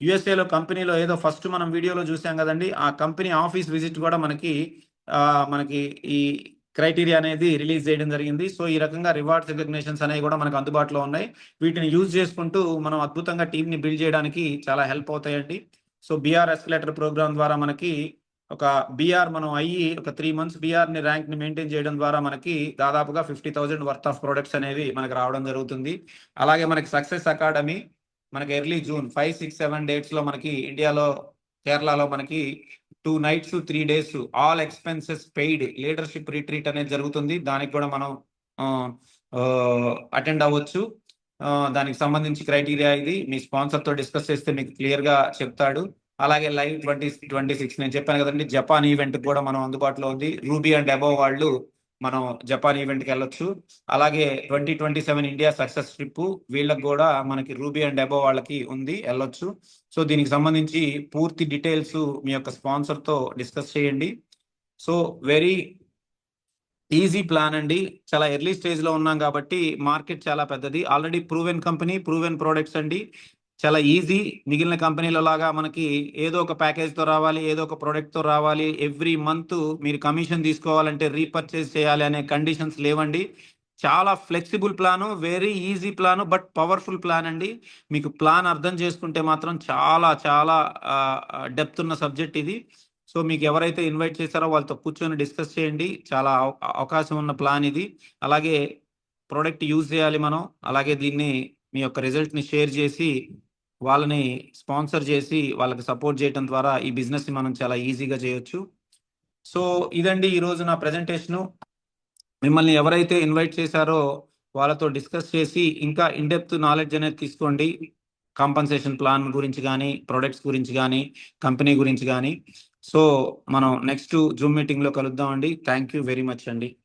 యుఎస్ఏలో కంపెనీలో ఏదో ఫస్ట్ మనం వీడియోలో చూసాం కదండి, ఆ కంపెనీ ఆఫీస్ విజిట్ కూడా మనకి ఈ క్రైటీరియా అనేది రిలీజ్ చేయడం జరిగింది. సో ఈ రకంగా రివార్డ్స్, రికగ్నిషన్స్ అనేవి కూడా మనకు అందుబాటులో ఉన్నాయి. వీటిని యూజ్ చేసుకుంటూ మనం అద్భుతంగా టీమ్ ని బిల్డ్ చేయడానికి చాలా హెల్ప్ అవుతాయండి. సో బిఆర్ ఎస్కలేటర్ ప్రోగ్రామ్ ద్వారా మనకి ఒక బిఆర్ మనం అయ్యి ఒక 3 months బిఆర్ ని ర్యాంక్ ని మెయింటైన్ చేయడం ద్వారా మనకి దాదాపుగా 50,000 వర్త్ ఆఫ్ ప్రొడక్ట్స్ అనేవి మనకి రావడం జరుగుతుంది. అలాగే మనకి సక్సెస్ అకాడమీ మనకి ఎర్లీ జూన్ 5, 6, 7 dates లో మనకి ఇండియాలో కేరళలో మనకి 2 nights, 3 days all expenses paid leadership retreat అనేది జరుగుతుంది. దానికి కూడా మనం అటెండ్ అవ్వచ్చు. దానికి సంబంధించి క్రైటీరియా ఇది మీ స్పాన్సర్ తో డిస్కస్ చేస్తే మీకు క్లియర్ గా చెప్తాడు. అలాగే లైవ్ 2026 నేను చెప్పాను కదండి, జపాన్ ఈవెంట్ కూడా మనం అందుబాటులో ఉంది. రూబీ అండ్ అబోవ్ వాళ్ళు మనం జపాన్ ఈవెంట్కి వెళ్ళొచ్చు. అలాగే 2027 ఇండియా సక్సెస్ ట్రిప్ వీళ్ళకి కూడా మనకి రూబీ అండ్ అబోవ్ వాళ్ళకి ఉంది, వెళ్ళొచ్చు. సో దీనికి సంబంధించి పూర్తి డీటెయిల్స్ మీ యొక్క స్పాన్సర్ తో డిస్కస్ చేయండి. సో వెరీ ఈజీ ప్లాన్ అండి. చాలా ఎర్లీ స్టేజ్ లో ఉన్నాం కాబట్టి మార్కెట్ చాలా పెద్దది. Already proven company, proven products అండి. చాలా ఈజీ. మిగిలిన కంపెనీల లాగా మనకి ఏదో ఒక ప్యాకేజ్ తో రావాలి, ఏదో ఒక ప్రొడక్ట్ తో రావాలి, ఎవ్రీ మంత్ మీరు కమిషన్ తీసుకోవాలంటే రీపర్చేజ్ చేయాలి అనే కండిషన్స్ లేవండి. చాలా flexible plan, very easy plan, but powerful plan అండి. మీకు ప్లాన్ అర్థం చేసుకుంటే మాత్రం చాలా చాలా డెప్త్ ఉన్న సబ్జెక్ట్ ఇది. సో మీకు ఎవరైతే ఇన్వైట్ చేశారో వాళ్ళతో కూర్చొని డిస్కస్ చేయండి. చాలా అవకాశం ఉన్న ప్లాన్ ఇది. అలాగే ప్రోడక్ట్ యూజ్ చేయాలి మనం. అలాగే దీన్ని మీ యొక్క రిజల్ట్ని షేర్ చేసి వాళ్ళని స్పాన్సర్ చేసి వాళ్ళకి సపోర్ట్ చేయడం ద్వారా ఈ బిజినెస్ని మనం చాలా ఈజీగా చేయొచ్చు. సో ఇదండి ఈరోజు నా ప్రజెంటేషను. మిమ్మల్ని ఎవరైతే ఇన్వైట్ చేశారో వాళ్ళతో డిస్కస్ చేసి ఇంకా ఇన్డెప్త్ నాలెడ్జ్ అనేది తీసుకోండి. కాంపన్సేషన్ ప్లాన్ గురించి కానీ, ప్రొడక్ట్స్ గురించి కానీ, కంపెనీ గురించి కానీ. సో మనం నెక్స్ట్ జూమ్ మీటింగ్లో కలుద్దామండి. థ్యాంక్ యూ వెరీ మచ్ అండి.